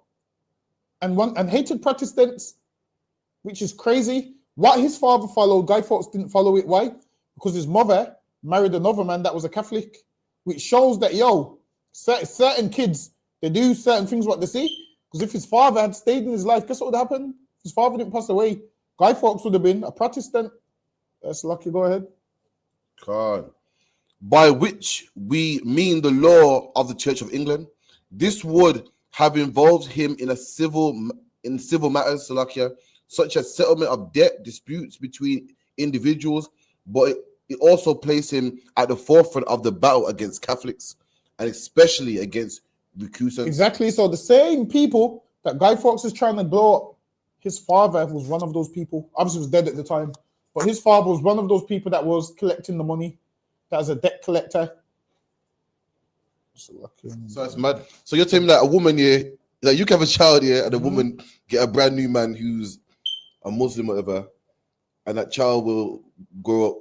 and hated Protestants, which is crazy. What his father followed, Guy Fawkes didn't follow it. Why? Because his mother married another man that was a Catholic, which shows that, certain kids, they do certain things what they see. Because if his father had stayed in his life, guess what would happen? His father didn't pass away. Guy Fawkes would have been a Protestant. That's lucky. Go ahead. God. By which we mean the law of the Church of England. This would have involved him in civil matters, Salakia, such as settlement of debt disputes between individuals, but it also placed him at the forefront of the battle against Catholics, and especially against recusants. Exactly. So the same people that Guy Fawkes is trying to blow up, his father was one of those people. Obviously, he was dead at the time, but his father was one of those people that was collecting the money, that was a debt collector. So that's mad. So you're telling me that a woman here, like you can have a child here, and a woman get a brand new man who's a Muslim or whatever, and that child will grow up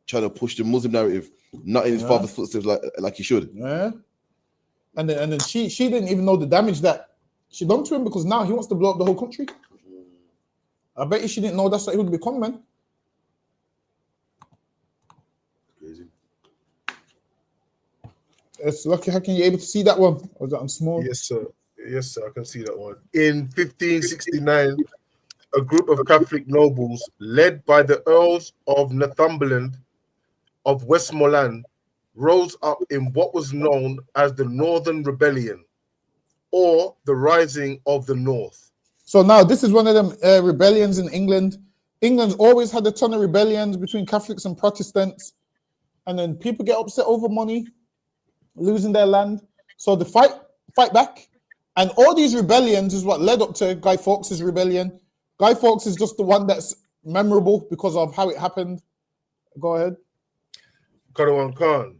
trying to push the Muslim narrative, not in his father's footsteps like he should. Yeah. And then she didn't even know the damage that she done to him, because now he wants to blow up the whole country. I bet you she didn't know that's what he would become, man. Crazy. It's lucky. How can you able to see that one? Or is that on small? Yes, sir. Yes, sir. I can see that one. In 1569, a group of Catholic nobles, led by the Earls of Northumberland of Westmoreland, rose up in what was known as the Northern Rebellion, or the Rising of the North. So now this is one of them rebellions in England. England's always had a ton of rebellions between Catholics and Protestants, and then people get upset over money, losing their land. So they fight back, and all these rebellions is what led up to Guy Fawkes' rebellion. Guy Fawkes is just the one that's memorable because of how it happened. Go ahead. Karawan Khan.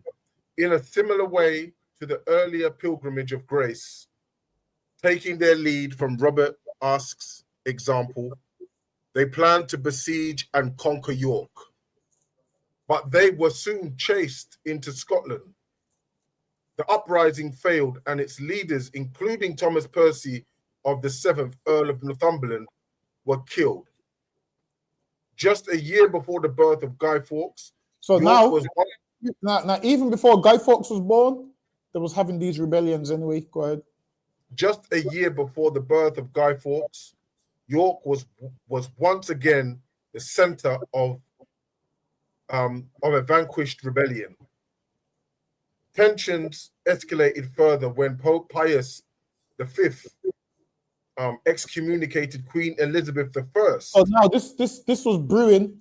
In a similar way to the earlier Pilgrimage of Grace, taking their lead from Robert Aske's example, they planned to besiege and conquer York, but they were soon chased into Scotland. The uprising failed, and its leaders, including Thomas Percy of the 7th Earl of Northumberland, were killed. Just a year before the birth of Guy Fawkes, So York now, even before Guy Fawkes was born, there was having these rebellions anyway. Go ahead. Just a year before the birth of Guy Fawkes, York was once again the center of a vanquished rebellion. Tensions escalated further when Pope Pius V excommunicated Queen Elizabeth I. So now this was brewing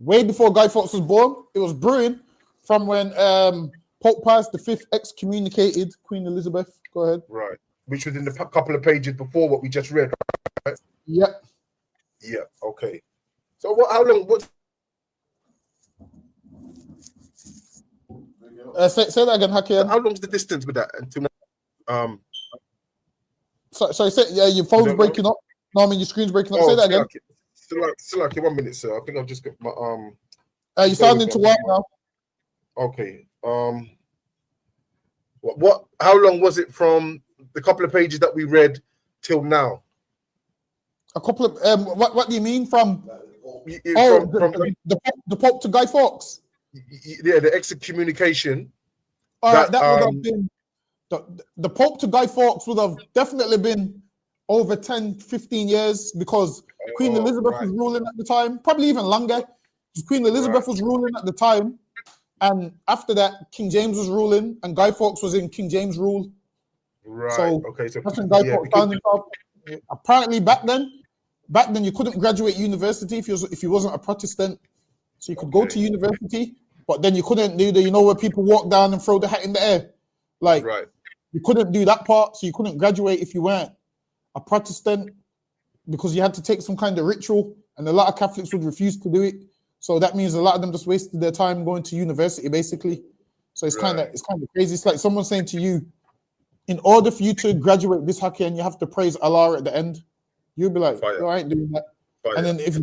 way before Guy Fawkes was born. It was brewing from when Pope Pius V excommunicated Queen Elizabeth. Go ahead. Right, which was in the couple of pages before what we just read. Right? Yep. Yeah. Okay. So what? How long? What? Say that again, Hakim. How long's the distance with that until now? Sorry, your phone's breaking up. No, I mean your screen's breaking up. Say that again. Still like 1 minute, sir. I think I've just got my You sounding to work now. Okay. What? How long was it from the couple of pages that we read till now? A couple of what do you mean from? The Pope to Guy Fawkes. Yeah, the excommunication. All right, that would have been the Pope to Guy Fawkes would have definitely been over 10, 15 years, because Queen Elizabeth was ruling at the time, probably even longer. Queen Elizabeth was ruling at the time, and after that, King James was ruling, and Guy Fawkes was in King James rule. Right. So okay. So that's when Guy Fawkes found himself. Apparently, back then you couldn't graduate university if you wasn't a Protestant. So you could go to university, but then you couldn't do where people walk down and throw the hat in the air. Like, you couldn't do that part, so you couldn't graduate if you weren't a Protestant, because you had to take some kind of ritual, and a lot of Catholics would refuse to do it. So that means a lot of them just wasted their time going to university, basically. So it's kind of crazy. It's like someone saying to you, in order for you to graduate this Hakim, you have to praise Allah at the end. You'll be like, I ain't doing that. And then if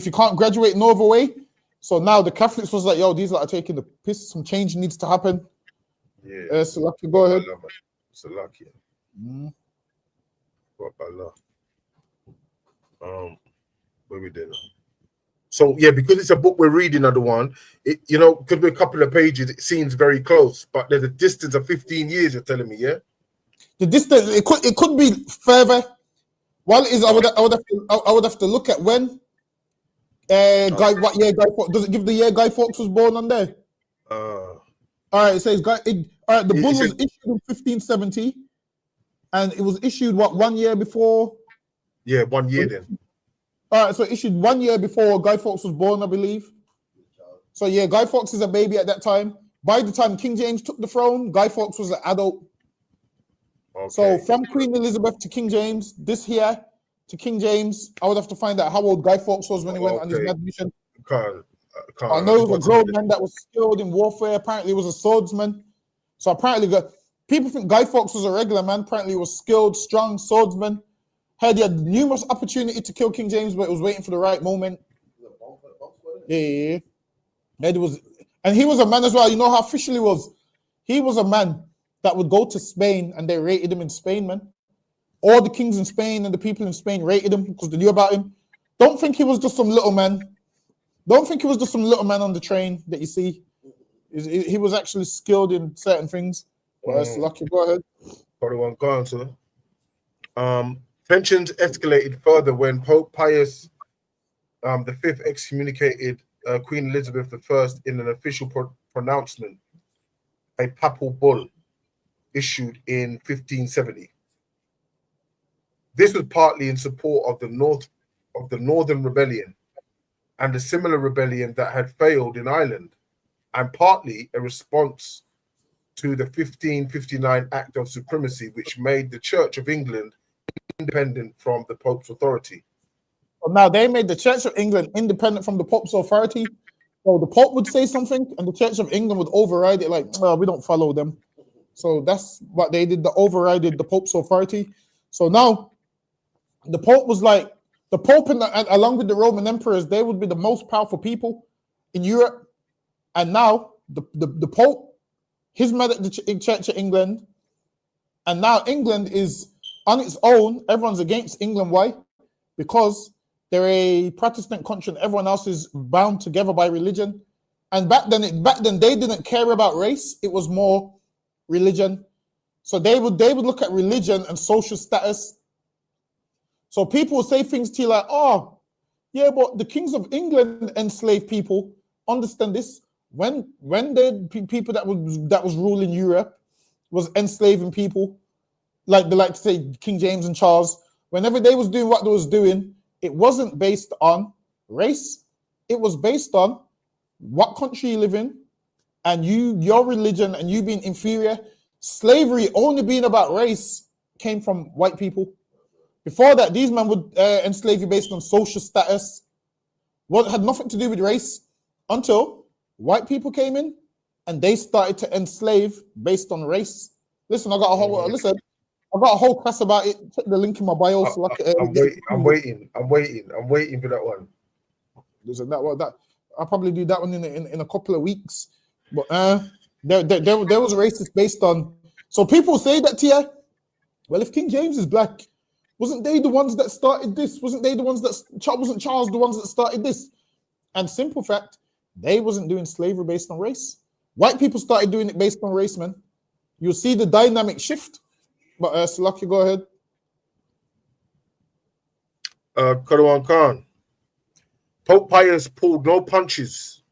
you can't graduate no other way, so now the Catholics was like, yo, these are taking the piss. Some change needs to happen. Yeah. So lucky, go ahead. So lucky. Where we did. So yeah, because it's a book we're reading, another one. It could be a couple of pages. It seems very close, but there's a distance of 15 years. You're telling me, yeah? The distance it could be further. One is I would have to look at when what year Guy Fawkes does it give the year Guy Fawkes was born on there? All right, it says the bull was issued in 1570, and it was issued 1 year before. Yeah, 1 year then. All right, so issued 1 year before Guy Fawkes was born, I believe. So yeah, Guy Fawkes is a baby at that time. By the time King James took the throne, Guy Fawkes was an adult. Okay. So from Queen Elizabeth to King James, this here to King James, I would have to find out how old Guy Fawkes was when he went on his mad mission. I know he was a grown man that was skilled in warfare. Apparently, he was a swordsman. So apparently, people think Guy Fawkes was a regular man. Apparently, he was skilled, strong swordsman. He had numerous opportunity to kill King James, but it was waiting for the right moment. Yeah. And he was a man as well. You know how official he was? He was a man that would go to Spain, and they rated him in Spain, man. All the kings in Spain and the people in Spain rated him because they knew about him. Don't think he was just some little man. Don't think he was just some little man on the train that you see. He was actually skilled in certain things. Lucky, go ahead. Go on, sir. Tensions escalated further when Pope Pius V excommunicated Queen Elizabeth I in an official pronouncement, a papal bull issued in 1570. This was partly in support of the Northern Rebellion and a similar rebellion that had failed in Ireland, and partly a response to the 1559 Act of Supremacy, which made the Church of England independent from the Pope's authority. Well, now they made the Church of England independent from the Pope's authority. So the Pope would say something, and the Church of England would override it, like, well, we don't follow them. So that's what they did. They overrided the Pope's authority. So now the Pope was like, the Pope and along with the Roman emperors, they would be the most powerful people in Europe. And now the Pope, he's mad at the Church of England. And now England is on its own. Everyone's against England. Why? Because they're a Protestant country and everyone else is bound together by religion. And back then they didn't care about race. It was more religion. So they would look at religion and social status. So people will say things to you like, oh, yeah, but the kings of England enslaved people. Understand this. When the people that was ruling Europe was enslaving people, like they like to say King James and Charles, whenever they was doing what they was doing, it wasn't based on race. It was based on what country you live in and your religion and you being inferior. Slavery only being about race came from white people. Before that, these men would enslave you based on social status. What had nothing to do with race until white people came in and they started to enslave based on race. Listen, I got a whole class about it. Check the link in my bio. So I'm waiting for that one. Listen, I'll probably do that one in a couple of weeks. But there was racist based on. So people say that to you. Well, if King James is black, wasn't they the ones that started this? Wasn't Charles the ones that started this? And simple fact, they wasn't doing slavery based on race. White people started doing it based on race, man. You'll see the dynamic shift. But Salaki, go ahead. Karawan Khan. Pope Pius pulled no punches,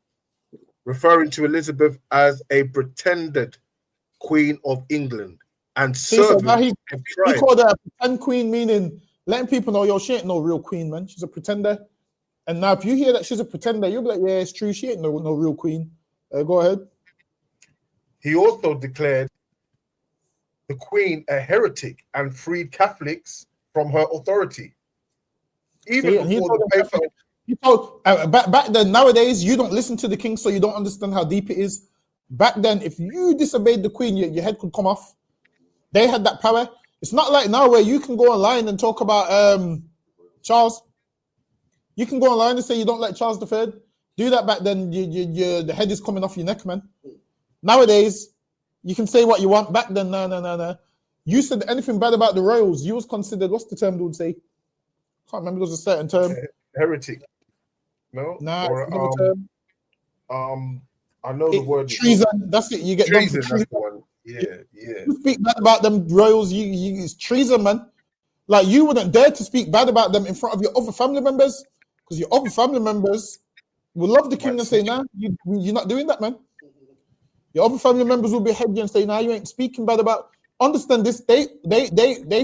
referring to Elizabeth as a pretended Queen of England and servant he of Christ. He called her a pretend queen, meaning letting people know, yo, she ain't no real queen, man. She's a pretender. And now if you hear that she's a pretender, you'll be like, yeah, it's true. She ain't no real queen. Go ahead. He also declared the Queen a heretic and freed Catholics from her authority. Even before the paper. He told, back then, nowadays, you don't listen to the king, so you don't understand how deep it is. Back then, if you disobeyed the queen, your head could come off. They had that power. It's not like now where you can go online and talk about Charles. You can go online and say you don't like Charles III. Do that back then, the head is coming off your neck, man. Nowadays, you can say what you want. Back then, no. you said anything bad about the royals, you was considered, what's the term they would say? Can't remember, there was a certain term. Heretic. No? Nah, Or it's another term. I know the word Treason. That's it. You get done for treason. treason. That's the one. Yeah. You speak bad about them royals, it's treason, man. Like, you wouldn't dare to speak bad about them in front of your other family members, because your other family members will love the king and say, nah, you're not doing that, man. Your other family members will behead you and say, nah, you ain't speaking bad about. Understand this, they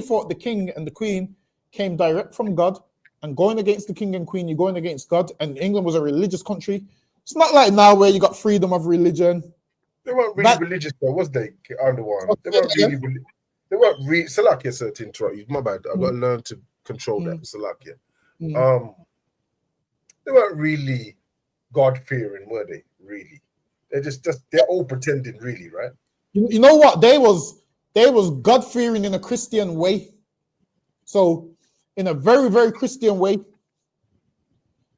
thought the king and the queen came direct from God, and going against the king and queen, you're going against God, and England was a religious country. It's not like now where you got freedom of religion. They weren't really religious though, was they? Under one. They weren't really they weren't really Salakia, sir, to interrupt you. My bad. I've got to learn to control that, Salakia. They weren't really God-fearing, were they? Really? They're all pretending, really, right? You know what? They was God-fearing in a Christian way. So in a very, very Christian way.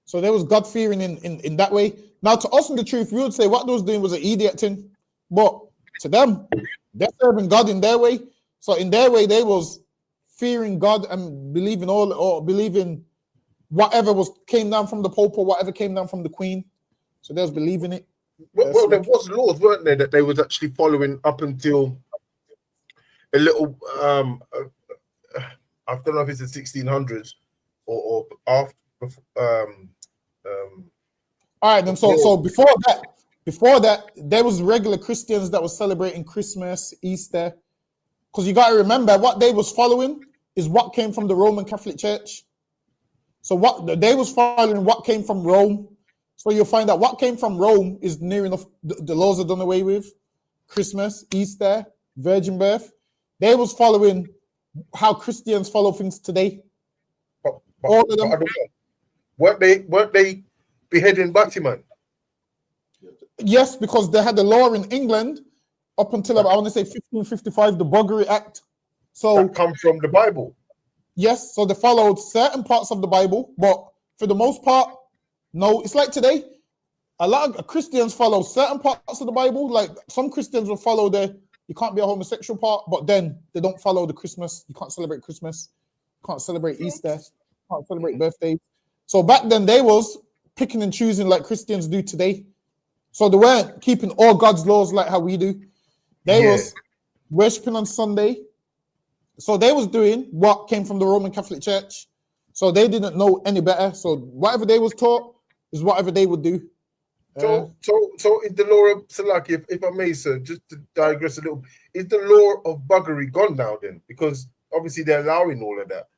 So there was God-fearing in that way. Now, to us in the truth, we would say what they was doing was an idiot thing. But to them, they're serving God in their way. So in their way, they was fearing God and believing believing whatever came down from the Pope or whatever came down from the Queen. So they was believing it. Well, there was laws, weren't there, that they was actually following up until a little I don't know if it's the 1600s or after. All right, then. So before that, there was regular Christians that was celebrating Christmas, Easter, because you got to remember what they was following is what came from the Roman Catholic Church. So what they was following, what came from Rome. So you'll find that what came from Rome is near enough. The laws are done away with. Christmas, Easter, virgin birth. They was following how Christians follow things today. All of them. Weren't they beheading Batman? Yes, because they had the law in England up until I want to say 1555, the Buggery Act. So that come from the Bible. Yes, so they followed certain parts of the Bible, but for the most part, no. It's like today, a lot of Christians follow certain parts of the Bible. Like some Christians will follow you can't be a homosexual part, but then they don't follow the Christmas. You can't celebrate Christmas. You can't celebrate Easter. You can't celebrate birthdays. So back then they was picking and choosing like Christians do today. So they weren't keeping all God's laws like how we do. They was worshiping on Sunday. So they was doing what came from the Roman Catholic Church. So they didn't know any better. So whatever they was taught is whatever they would do. So is the law of Salaki, if I may, sir, just to digress a little, is the law of buggery gone now then? Because obviously they're allowing all of that.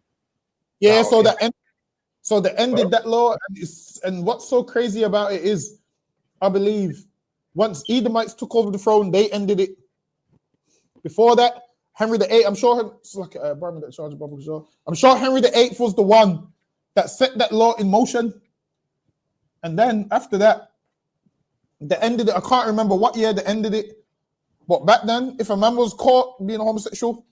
Yeah, so they ended that law, and what's so crazy about it is, I believe, once Edomites took over the throne, they ended it. Before that, Henry VIII, I'm sure Henry VIII was the one that set that law in motion. And then after that, they ended it. I can't remember what year they ended it. But back then, if a man was caught being a homosexual,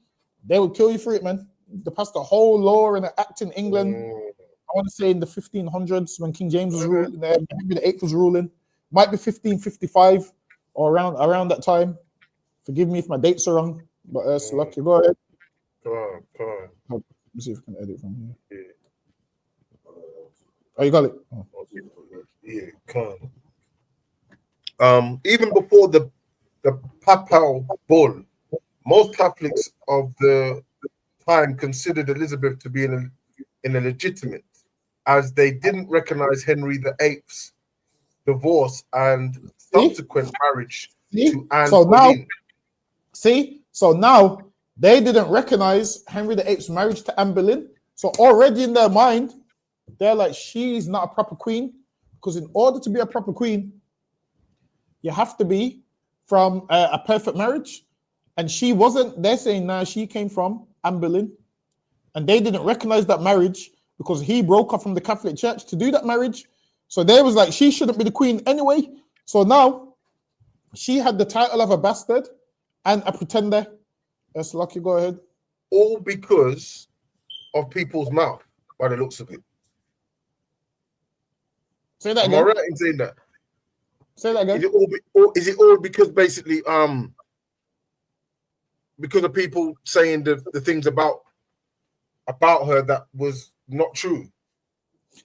they would kill you for it, man. They passed a whole law and an act in England. I want to say in the 1500s when King James was ruling, Henry VIII was ruling. Might be 1555 or around that time. Forgive me if my dates are wrong. But Lucky, go ahead. Come on. Let me see if I can edit from here. Yeah. Oh, you got it? Oh. Yeah, come on. Even before the papal bull, most Catholics of the time considered Elizabeth to be illegitimate, as they didn't recognize Henry VIII's divorce and subsequent marriage to Anne Boleyn. So now they didn't recognize Henry VIII's marriage to Anne Boleyn. So already in their mind, they're like, she's not a proper queen, because in order to be a proper queen, you have to be from a perfect marriage. And she wasn't. They're saying now she came from Anne Boleyn, and they didn't recognize that marriage because he broke off from the Catholic Church to do that marriage. So they was like, she shouldn't be the queen anyway. So now she had the title of a bastard and a pretender. That's Lucky, go ahead. All because of people's mouth, by the looks of it. Say that again. Am I right in saying that? Say that again. Is it all because basically because of people saying the things about her that was not true.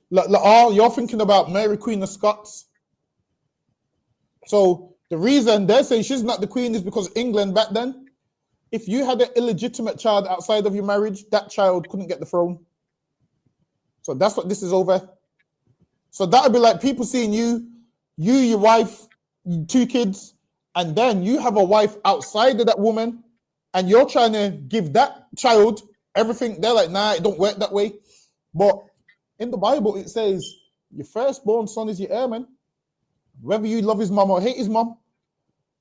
You're thinking about Mary Queen of Scots. So the reason they're saying she's not the queen is because England back then, if you had an illegitimate child outside of your marriage, that child couldn't get the throne. So that's what this is over. So that would be like people seeing you, your wife, 2 kids, and then you have a wife outside of that woman, and you're trying to give that child everything. They're like, nah, it don't work that way. But in the Bible, it says your firstborn son is your heir, man. Whether you love his mom or hate his mom,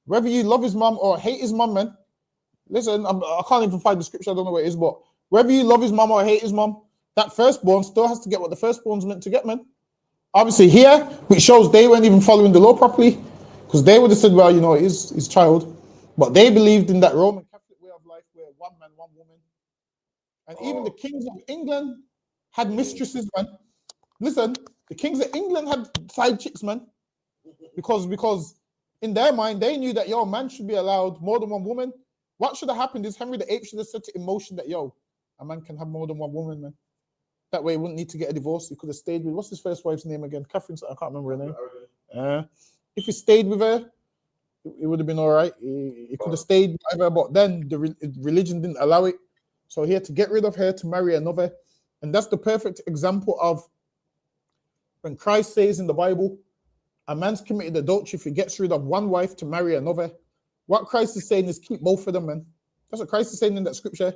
whether you love his mom or hate his mom, man. Listen, I can't even find the scripture. I don't know where it is, but whether you love his mom or hate his mom, that firstborn still has to get what the firstborn's meant to get, man. Obviously here, which shows they weren't even following the law properly, because they would have said, well, you know, it's his child. But they believed in that Roman Catholic way of life where one man, one woman. And even the kings of England had mistresses, man. Listen, the kings of England had side chicks, man. Because in their mind, they knew that, yo, man should be allowed more than one woman. What should have happened is Henry VIII should have set it in motion that, yo, a man can have more than one woman, man. That way he wouldn't need to get a divorce. He could have stayed with, what's his first wife's name again? Catherine, I can't remember her name. If he stayed with her, it would have been all right. He could have stayed, whatever, but then the religion didn't allow it. So he had to get rid of her to marry another. And that's the perfect example of when Christ says in the Bible, a man's committed adultery if he gets rid of one wife to marry another. What Christ is saying is keep both of them, man. That's what Christ is saying in that scripture.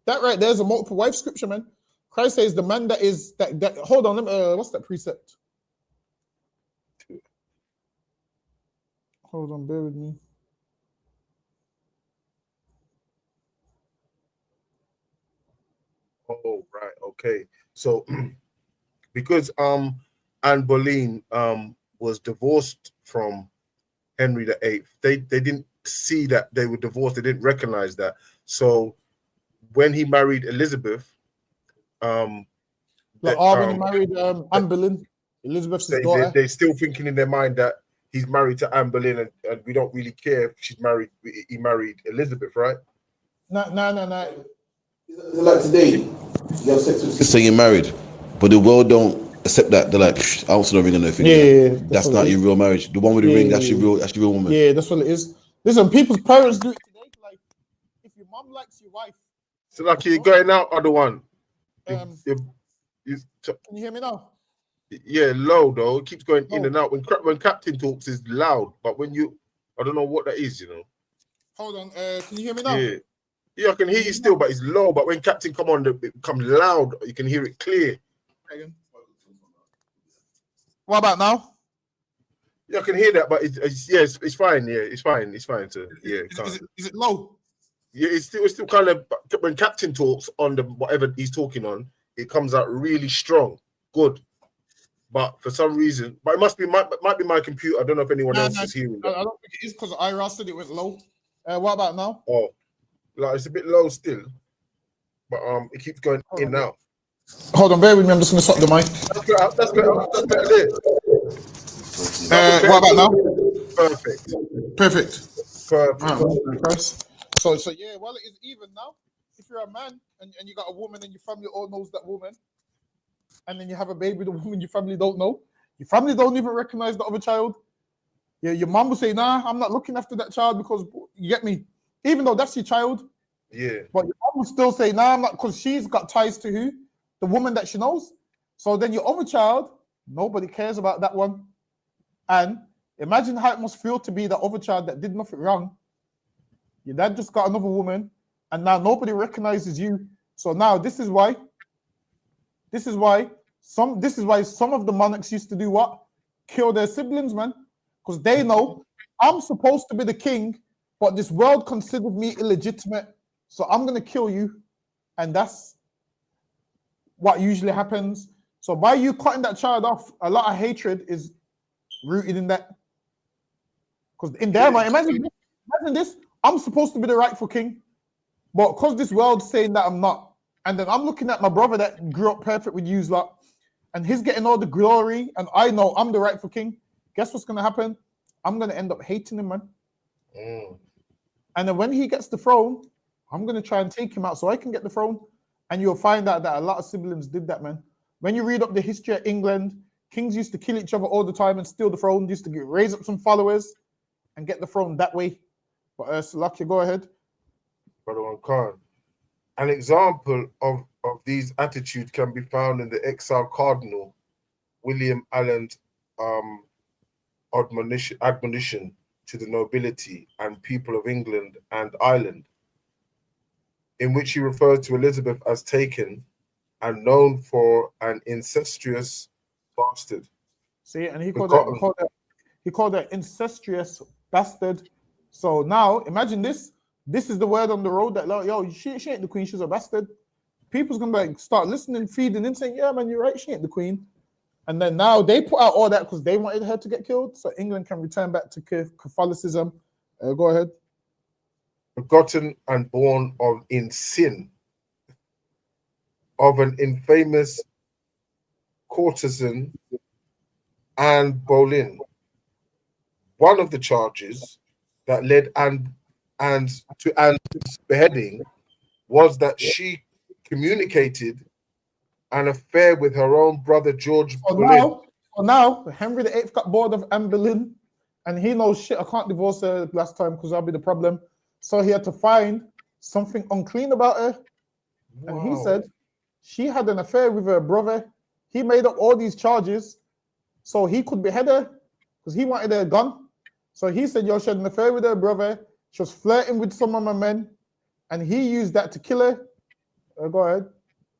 That right there's a multiple wife scripture, man. Christ says the man that is that hold on, what's that precept? Hold on, bear with me. Oh, right, okay. So because Anne Boleyn was divorced from Henry VIII, they didn't see that they were divorced, they didn't recognize that. So when he married Elizabeth, when he married Anne Boleyn, Elizabeth's daughter, they're still thinking in their mind that he's married to Anne Boleyn, and we don't really care if she's married. He married Elizabeth, right? No. Like today, you have sex with say you're married, but the world don't accept that. They're like, I also don't ring on nothing. Yeah, that's not your real marriage. The one with the ring, that's your real woman. Yeah, that's what it is. Listen, people's parents do it today. Like, if your mom likes your wife, so like you're going out, other one. Can you hear me now? Yeah, low though. It keeps going in and out. When Captain talks, is loud, but when you, I don't know what that is. You know. Hold on. Can you hear me now? Yeah, I can hear you still, but it's low. But when Captain come on, it becomes loud. You can hear it clear. What about now? Yeah, I can hear that, but it's fine. Yeah, it's fine. It's fine. So yeah, is it low? Yeah, it's still kind of, when Captain talks on the whatever he's talking on, it comes out really strong, good. But for some reason, but it might be my computer. I don't know if anyone else is hearing it. I don't think it is because Ira said it went low. What about now? Oh, like it's a bit low still, but it keeps going in and out. Hold on, bear with me. I'm just gonna stop the mic. That's better. What about now? Perfect. So yeah, well, it is even now. If you're a man and you got a woman and your family all knows that woman, and then you have a baby with a woman your family don't know, your family don't even recognize the other child. Yeah, your mom will say, nah, I'm not looking after that child because, you get me? Even though that's your child. Yeah. But your mom will still say, nah, I'm not, because she's got ties to who? The woman that she knows. So then your other child, nobody cares about that one. And imagine how it must feel to be the other child that did nothing wrong. Your dad just got another woman, and now nobody recognizes you. So now this is why some of the monarchs used to do what? Kill their siblings, man. Because they know I'm supposed to be the king, but this world considered me illegitimate. So I'm gonna kill you. And that's what usually happens. So by you cutting that child off, a lot of hatred is rooted in that. Because in their mind, imagine this, I'm supposed to be the rightful king, but because this world's saying that I'm not, and then I'm looking at my brother that grew up perfect with you lot, and he's getting all the glory, and I know I'm the rightful king. Guess what's gonna happen? I'm gonna end up hating him, man. And then when he gets the throne, I'm gonna try and take him out so I can get the throne. And you'll find out that a lot of siblings did that, man. When you read up the history of England, kings used to kill each other all the time and steal the throne, used to raise up some followers and get the throne that way. But Salakia, go ahead. Brother One Khan. An example of these attitudes can be found in the exiled Cardinal William Allen's admonition to the nobility and people of England and Ireland, in which he refers to Elizabeth as taken and known for an incestuous bastard. See, and he called that incestuous bastard. So now imagine this. This is the word on the road that, like, yo, she ain't the queen, she's a bastard. People's gonna like start listening, feeding in, saying, yeah, man, you're right, she ain't the queen. And then now they put out all that because they wanted her to get killed, so England can return back to Catholicism. Go ahead. Begotten and born in sin of an infamous courtesan Anne Boleyn. One of the charges that led Anne's beheading was that she communicated an affair with her own brother George Boleyn. So now Henry VIII got bored of Anne Boleyn, and he knows shit. I can't divorce her last time because that'll be the problem. So he had to find something unclean about her, and he said she had an affair with her brother. He made up all these charges so he could behead her because he wanted her gun. So he said, yo, she had an affair with her brother. She was flirting with some of my men, and he used that to kill her. Go ahead.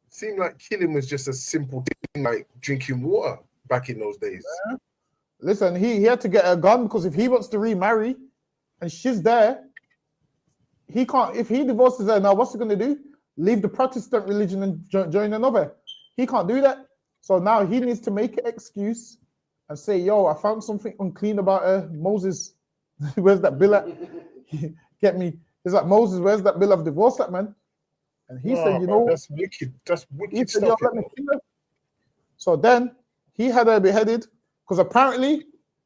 Seemed like killing was just a simple thing, like drinking water back in those days. Yeah. Listen, he had to get a gun because if he wants to remarry and she's there, he can't. If he divorces her now, what's he going to do? Leave the Protestant religion and join another? He can't do that. So now he needs to make an excuse and say, yo, I found something unclean about her. Moses, where's that bill at? Get me. It's like, Moses, where's that bill of divorce at, man? And he said, you know, that's wicked. That's wicked he said, stuff. yo, let me kill her. So then he had her beheaded because apparently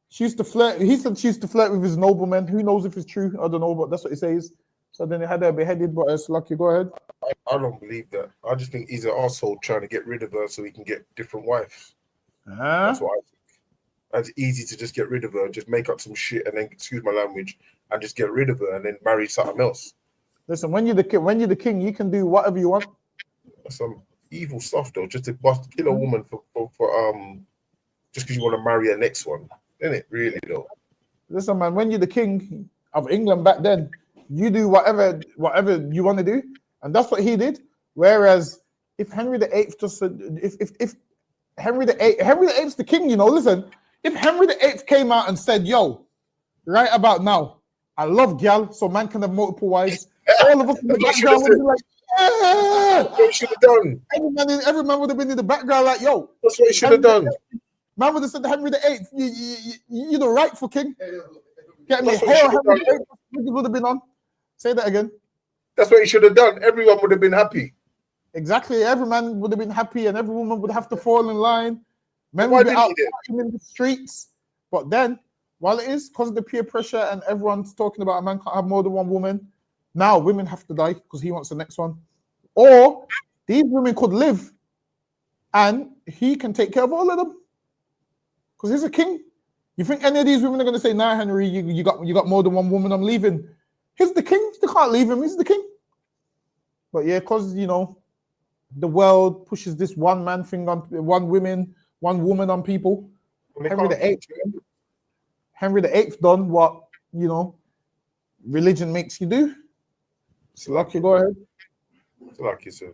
she used to flirt. He said she used to flirt with his noblemen. Who knows if it's true? I don't know, but that's what he says. So then they had her beheaded. But it's lucky. Go ahead. I don't believe that. I just think he's an asshole trying to get rid of her so he can get different wives. That's what I think. It's easy to just get rid of her, just make up some shit, and then, excuse my language, and just get rid of her and then marry something else. Listen, when you're the king, you can do whatever you want. That's some evil stuff, though. Just to kill a woman for just because you want to marry a next one, isn't it? Really, though. Listen, man. When you're the king of England back then, you do whatever you want to do, and that's what he did. Whereas if Henry VIII just said, if Henry VIII's the king, you know. Listen, if Henry VIII came out and said, "Yo, right about now, I love gal, so man can have multiple wives," all of us in the background would be like, "Yeah." That's what he should have done. Every man would have been in the background like, "Yo." That's what he should have done. Man would have said to Henry VIII, "You're the rightful king." Get me? That's what he Hail should have Henry done. VIII would have been on. Say that again. That's what he should have done. Everyone would have been happy. Exactly. Every man would have been happy, and every woman would have to fall in line. Men would be out in the streets. But then, while it is because of the peer pressure and everyone's talking about a man can't have more than one woman, now women have to die because he wants the next one. Or these women could live and he can take care of all of them because he's a king. You think any of these women are going to say, "Nah, Henry, you got more than one woman, I'm leaving"? He's the king. They can't leave him. He's the king. But yeah, because, you know, the world pushes this one man thing on one woman on people. Henry VIII done what, you know, religion makes you do. So lucky, go ahead. It's like you said.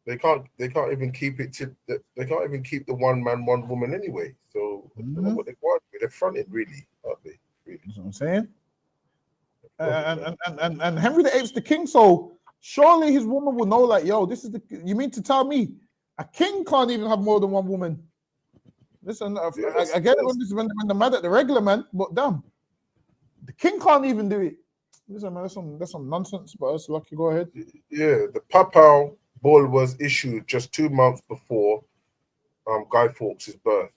They can't even keep it to they can't even keep the one man, one woman anyway. So I don't know what they want. They're fronted, really, aren't they? Really. That's what I'm saying. And Henry VIII's the king, so surely his woman will know, like, yo, this is you mean to tell me a king can't even have more than one woman? Listen, I get it when they're mad at the regular man, but damn, the king can't even do it. Listen, man, that's some nonsense. But it's lucky. Go ahead. Yeah, the papal bull was issued just 2 months before Guy Fawkes' birth,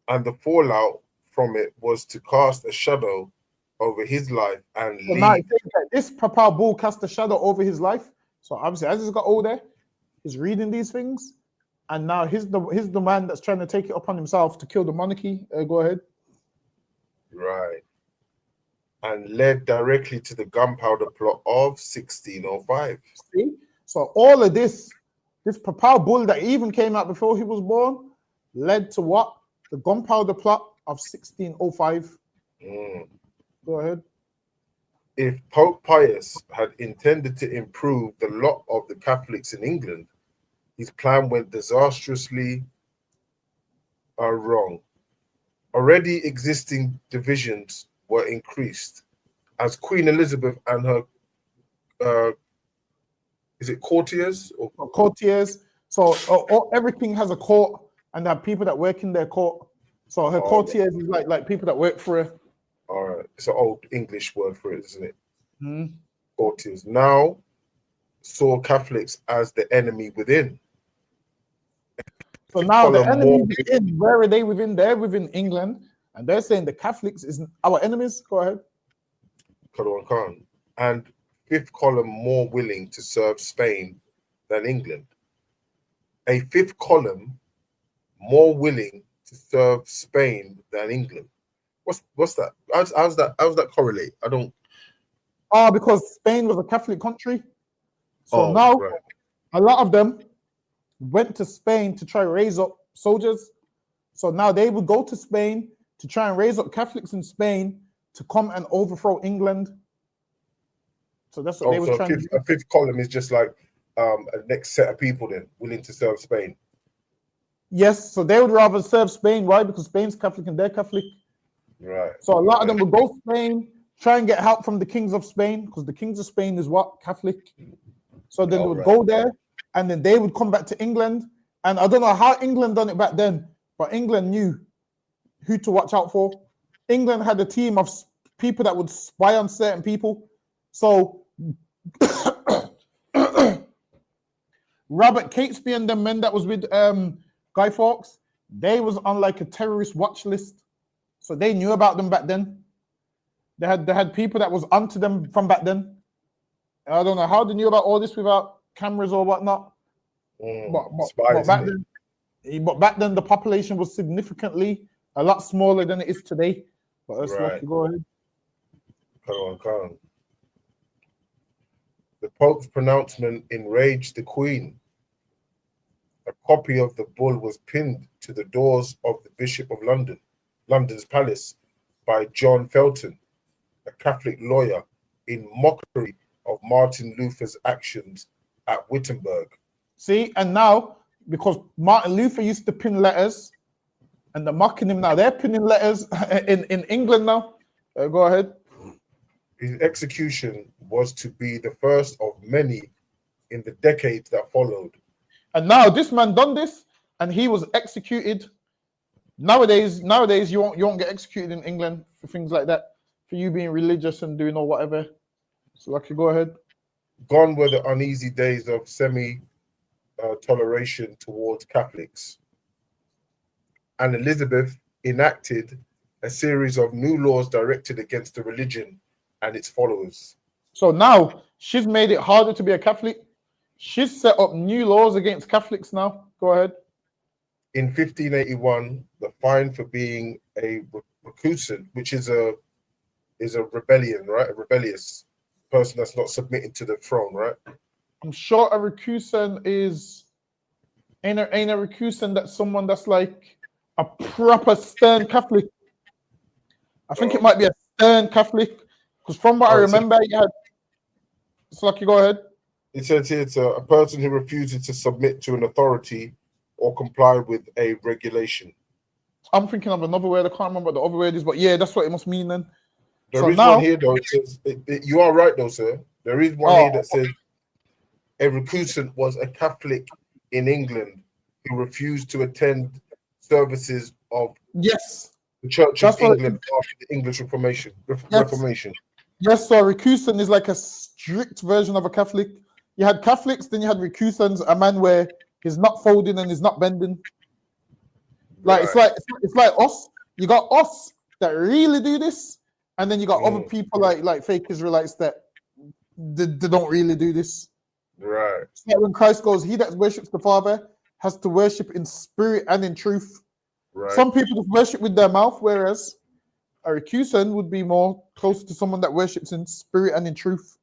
and the fallout from it was to cast a shadow over his life and So now leave. it's saying that this papal bull cast a shadow over his life. So obviously, as he's got older, he's reading these things, and now he's the man that's trying to take it upon himself to kill the monarchy. Go ahead. Right. And led directly to the gunpowder plot of 1605. See? So all of this papal bull that even came out before he was born, led to what? The gunpowder plot of 1605. Go ahead. If Pope Pius had intended to improve the lot of the Catholics in England, his plan went disastrously wrong. Already existing divisions were increased as Queen Elizabeth and her is it courtiers or courtiers? So everything has a court, and there are people that work in their court. So her courtiers is like people that work for her. All right, it's an old English word for it, isn't it? Mm. Courtiers now saw Catholics as the enemy within. So now the enemy within, where are they within? They're within England, and they're saying the Catholics is our enemies. Go ahead. And fifth column more willing to serve Spain than England. A fifth column more willing to serve Spain than England. What's that? How's that correlate? I don't. Because Spain was a Catholic country. So right. A lot of them went to Spain to try to raise up soldiers. So now they would go to Spain to try and raise up Catholics in Spain to come and overthrow England. So that's what they were trying to do. A fifth column is just like a next set of people then willing to serve Spain. Yes, so they would rather serve Spain. Why? Because Spain's Catholic and they're Catholic. Right. So a lot of them would go to Spain, try and get help from the kings of Spain, because the kings of Spain is what? Catholic. So then they would go there, and then they would come back to England. And I don't know how England done it back then, but England knew who to watch out for. England had a team of people that would spy on certain people. So Robert Catesby and the men that was with Guy Fawkes, they was on like a terrorist watch list. So they knew about them back then. They had people that was onto them from back then. I don't know how they knew about all this without cameras or whatnot. But back then the population was significantly a lot smaller than it is today. But let's go ahead. Come on. The Pope's pronouncement enraged the Queen. A copy of the bull was pinned to the doors of the Bishop of London's palace, by John Felton, a Catholic lawyer, in mockery of Martin Luther's actions at Wittenberg. See, and now, because Martin Luther used to pin letters, and they're mocking him now, they're pinning letters in England now. Go ahead. His execution was to be the first of many in the decades that followed. And now this man done this, and he was executed. Nowadays, you won't get executed in England for things like that, for you being religious and doing or whatever. So, Lucky, go ahead. Gone were the uneasy days of semi-toleration towards Catholics. And Elizabeth enacted a series of new laws directed against the religion and its followers. So now she's made it harder to be a Catholic. She's set up new laws against Catholics now. Go ahead. In 1581, the fine for being a recusant, which is a rebellion, right? A rebellious person that's not submitting to the throne, right? I'm sure a recusant ain't a recusant that's someone that's like a proper stern Catholic. I think it might be a stern Catholic, because from what I remember, you had. So, Lucky, go ahead. It says here it's a person who refuses to submit to an authority or comply with a regulation. I'm thinking of another word. I can't remember what the other word is, but yeah, that's what it must mean then. There is one here though. It says, you are right though, sir. There is one here that says a recusant was a Catholic in England who refused to attend services of the Church of England after the English Reformation. Yes, so a recusant is like a strict version of a Catholic. You had Catholics, then you had recusants, a man where he's not folding and he's not bending. Like it's like us. You got us that really do this, And then you got other people like fake Israelites that they don't really do this. Right. It's like when Christ goes, he that worships the Father has to worship in spirit and in truth. Right. Some people just worship with their mouth, whereas a recusant would be more close to someone that worships in spirit and in truth,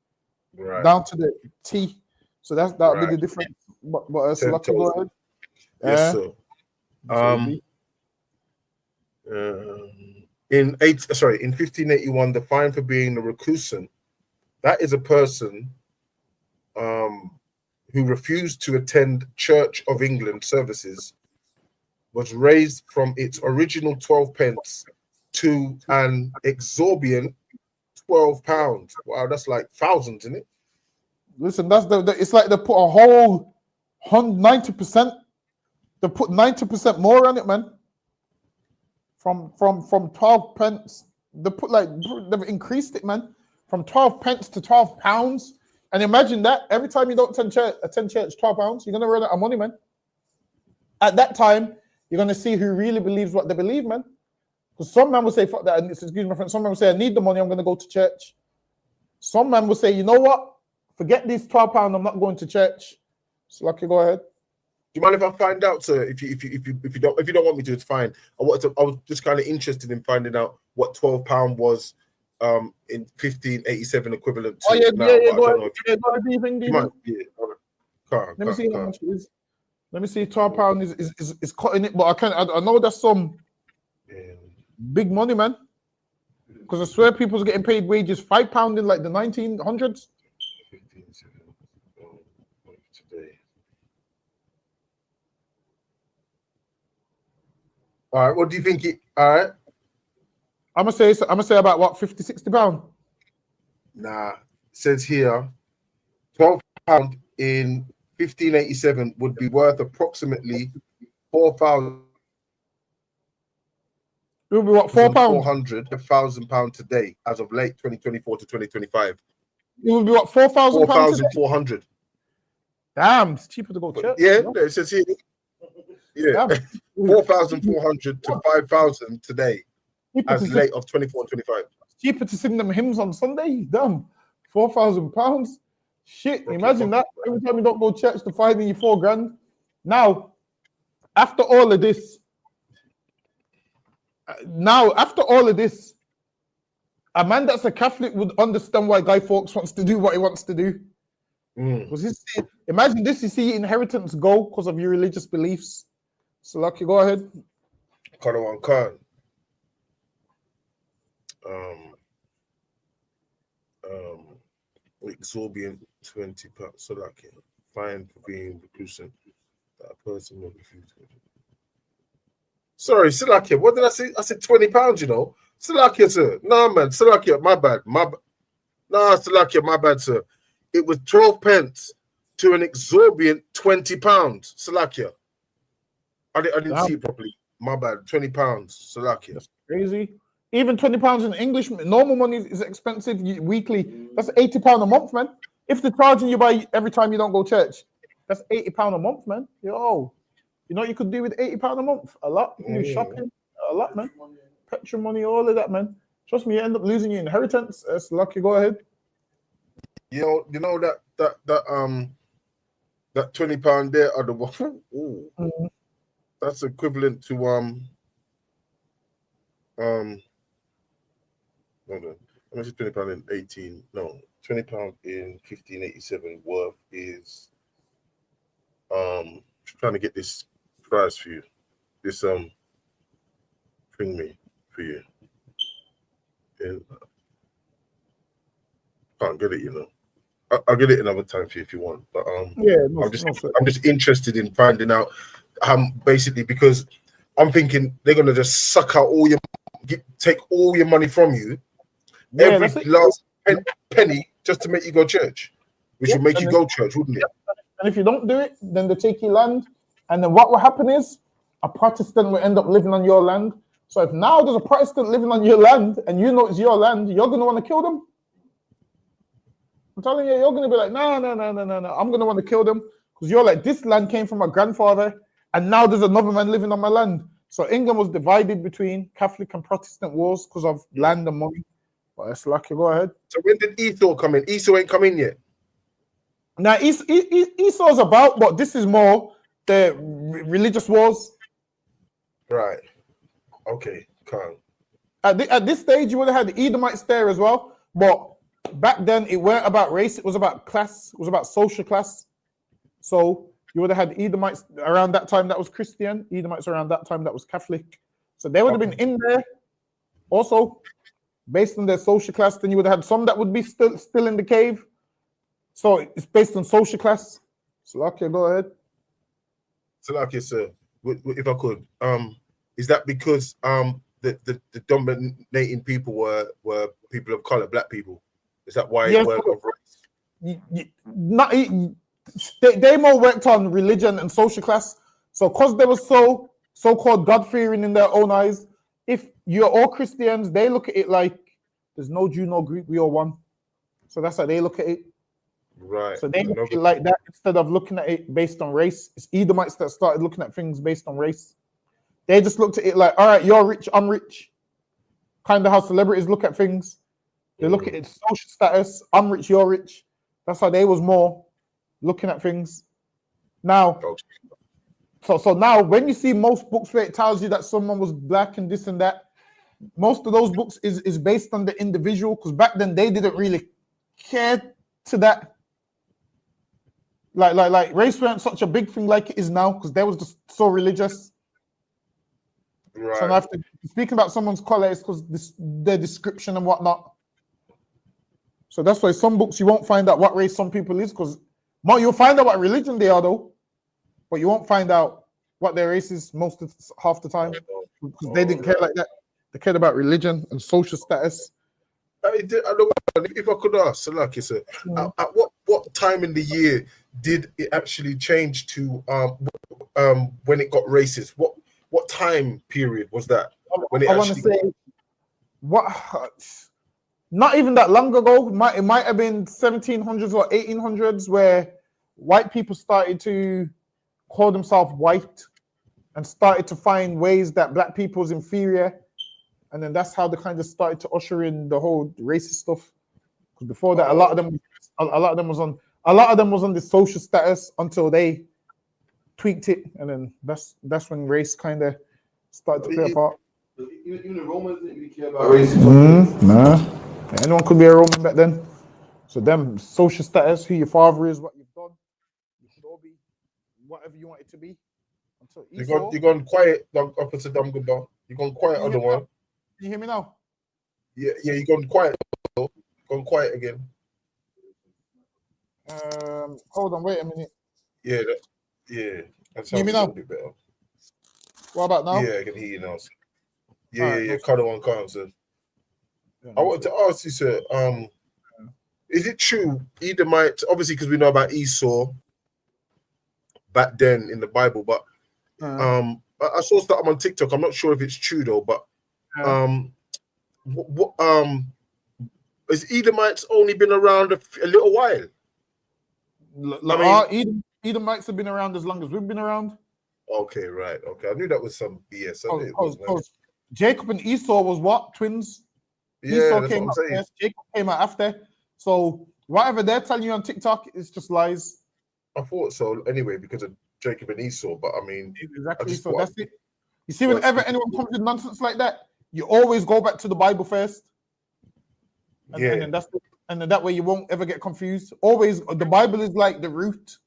right. down to the T. So that would be the difference. But so lucky, go ahead. Yes, sir. In 1581, the fine for being a recusant, that is a person who refused to attend Church of England services, was raised from its original 12 pence to an exorbitant £12. Wow, that's like thousands, isn't it? Listen, that's it's like they put a whole 90%. They put 90% more on it, man. From 12 pence, they've increased it, man, from 12 pence to £12. And imagine that every time you don't attend church, £12, you're gonna run out of money, man. At that time, you're gonna see who really believes what they believe, man. Because some man will say, "Fuck that," and excuse my friend. Some man will say, "I need the money. I'm gonna go to church." Some man will say, "You know what? Forget these £12. I'm not going to church." So, Lucky, go ahead. Do you mind if I find out, sir? If you don't want me to, it's fine. I was just kind of interested in finding out what £12 was in 1587 equivalent to now. Let me see how much it is. Let me see. £12 is cutting it, but I know that's some big money, man. Because I swear people's getting paid wages £5 in like the 1900s. All right, what do you think? All right, I'm gonna say about what, £50-60? Nah, it says here, £12 in 1587 would be worth approximately 4,000. It would be what, £4? 400, £1,000 today, as of late 2024 to 2025. It would be what, £4,000? 4,400. Damn, it's cheaper to go to church. Yeah, no? It says here. Yeah, 4,400 to 5,000 today, as late of 24 and 25. It's cheaper to sing them hymns on Sunday. Damn, £4,000. Shit, imagine that. Every time you don't go to church, to find you £4,000. Now, after all of this, a man that's a Catholic would understand why Guy Fawkes wants to do what he wants to do. Because imagine this: you see inheritance go because of your religious beliefs. So, Lucky, go ahead. Karawan Khan. Exorbitant £20. So, Lucky, fine for being recusant. That person will refuse. Sorry, Salakia, what did I say? I said £20, you know. Salakia, sir. No, man, Salakia, my bad. Salakia, my bad, sir. It was 12 pence to an exorbitant £20. Salakia. I didn't see it properly. My bad. £20. Salakia. That's crazy. Even £20 in English, normal money is expensive weekly. That's £80 a month, man. If they're charging you by every time you don't go to church, that's £80 a month, man. Yo, you know what you could do with £80 a month? A lot. You can do shopping, a lot, man. Petrol money, all of that, man. Trust me, you end up losing your inheritance. That's Lucky. Go ahead. You know that £20 there are the that's equivalent to hold on. How much is £20 in 18? No, £20 in 1587 worth is trying to get this price for you. This thing me for you. And can't get it, you know. I'll get it another time for you if you want. But I'm just interested in finding out basically, because I'm thinking they're gonna just suck out take all your money from you, every last penny, just to make you go to church, which would make you go to church, wouldn't it? And if you don't do it, then they take your land, and then what will happen is a Protestant will end up living on your land. So if now there's a Protestant living on your land and you know it's your land, you're gonna want to kill them. I'm telling you, you're gonna be like, no. I'm gonna want to kill them because you're like, this land came from my grandfather, and now there's another man living on my land. So England was divided between Catholic and Protestant wars because of land and money. But it's lucky. Go ahead. So when did Esau come in? Esau ain't come in yet. Now Esau's about, but this is more the religious wars. Right. Okay. Calm. At this stage, you would have had the Edomites there as well, but back then it weren't about race; it was about class. It was about social class. So you would have had Edomites around that time that was Christian, Edomites around that time that was Catholic. So they would have been in there also based on their social class. Then you would have had some that would be still in the cave. So it's based on social class. So okay, go ahead. So okay, sir, if I could, is that because the dominating people were people of color, black people? Is that why it worked on race? They more worked on religion and social class. So because they were so-called God-fearing in their own eyes, if you're all Christians, they look at it like there's no Jew, no Greek, we all one. So that's how they look at it. Right. So they look at it like that instead of looking at it based on race. It's Edomites that started looking at things based on race. They just looked at it like, all right, you're rich, I'm rich. Kind of how celebrities look at things. They look at its social status. I'm rich, you're rich. That's how they was more looking at things. Now, so now when you see most books where it tells you that someone was black and this and that, most of those books is based on the individual, because back then they didn't really care to that. Like race weren't such a big thing like it is now, because they was just so religious. Right. So after speaking about someone's color, it's because their description and whatnot. So that's why some books you won't find out what race some people is, because you'll find out what religion they are though, but you won't find out what their race is half the time, because they didn't care like that. They cared about religion and social status. If I could ask, so like you said, at what time in the year did it actually change to when it got racist? What time period was that? When it I want to say not even that long ago. It might have been 1700s or 1800s, where white people started to call themselves white and started to find ways that black people was inferior. And then that's how they kind of started to usher in the whole racist stuff. Because before that, a lot of them was on the social status until they tweaked it, and then that's when race kind of started to play a part. Even the Romans didn't really care about race. Nah, anyone could be a Roman back then. So them social status, who your father is, what you've done, you should all be whatever you want it to be. Until you're gone quiet, opposite Dumbledore. You're gone quiet on the one. Can you hear me now? Yeah, you're gone quiet. Gone quiet again. Hold on, wait a minute. Yeah, that hear me sounds now? a bit better. What about now? Yeah, I can hear you now. Yeah. Cut on calm, sir. I wanted to ask you, sir. Is it true Edomites? Obviously, because we know about Esau back then in the Bible, but I saw something on TikTok. I'm not sure if it's true though, but has Edomites only been around a little while? Edomites have been around as long as we've been around. Okay, right. Okay, I knew that was some BS. Jacob and Esau was what? Twins? Yeah, Esau came out first, Jacob came out after. So whatever they're telling you on TikTok is just lies. I thought so anyway, because of Jacob and Esau, but I mean, exactly. So that's it. You see, whenever anyone comes with nonsense like that, you always go back to the Bible first. And then that way you won't ever get confused. Always, the Bible is like the root.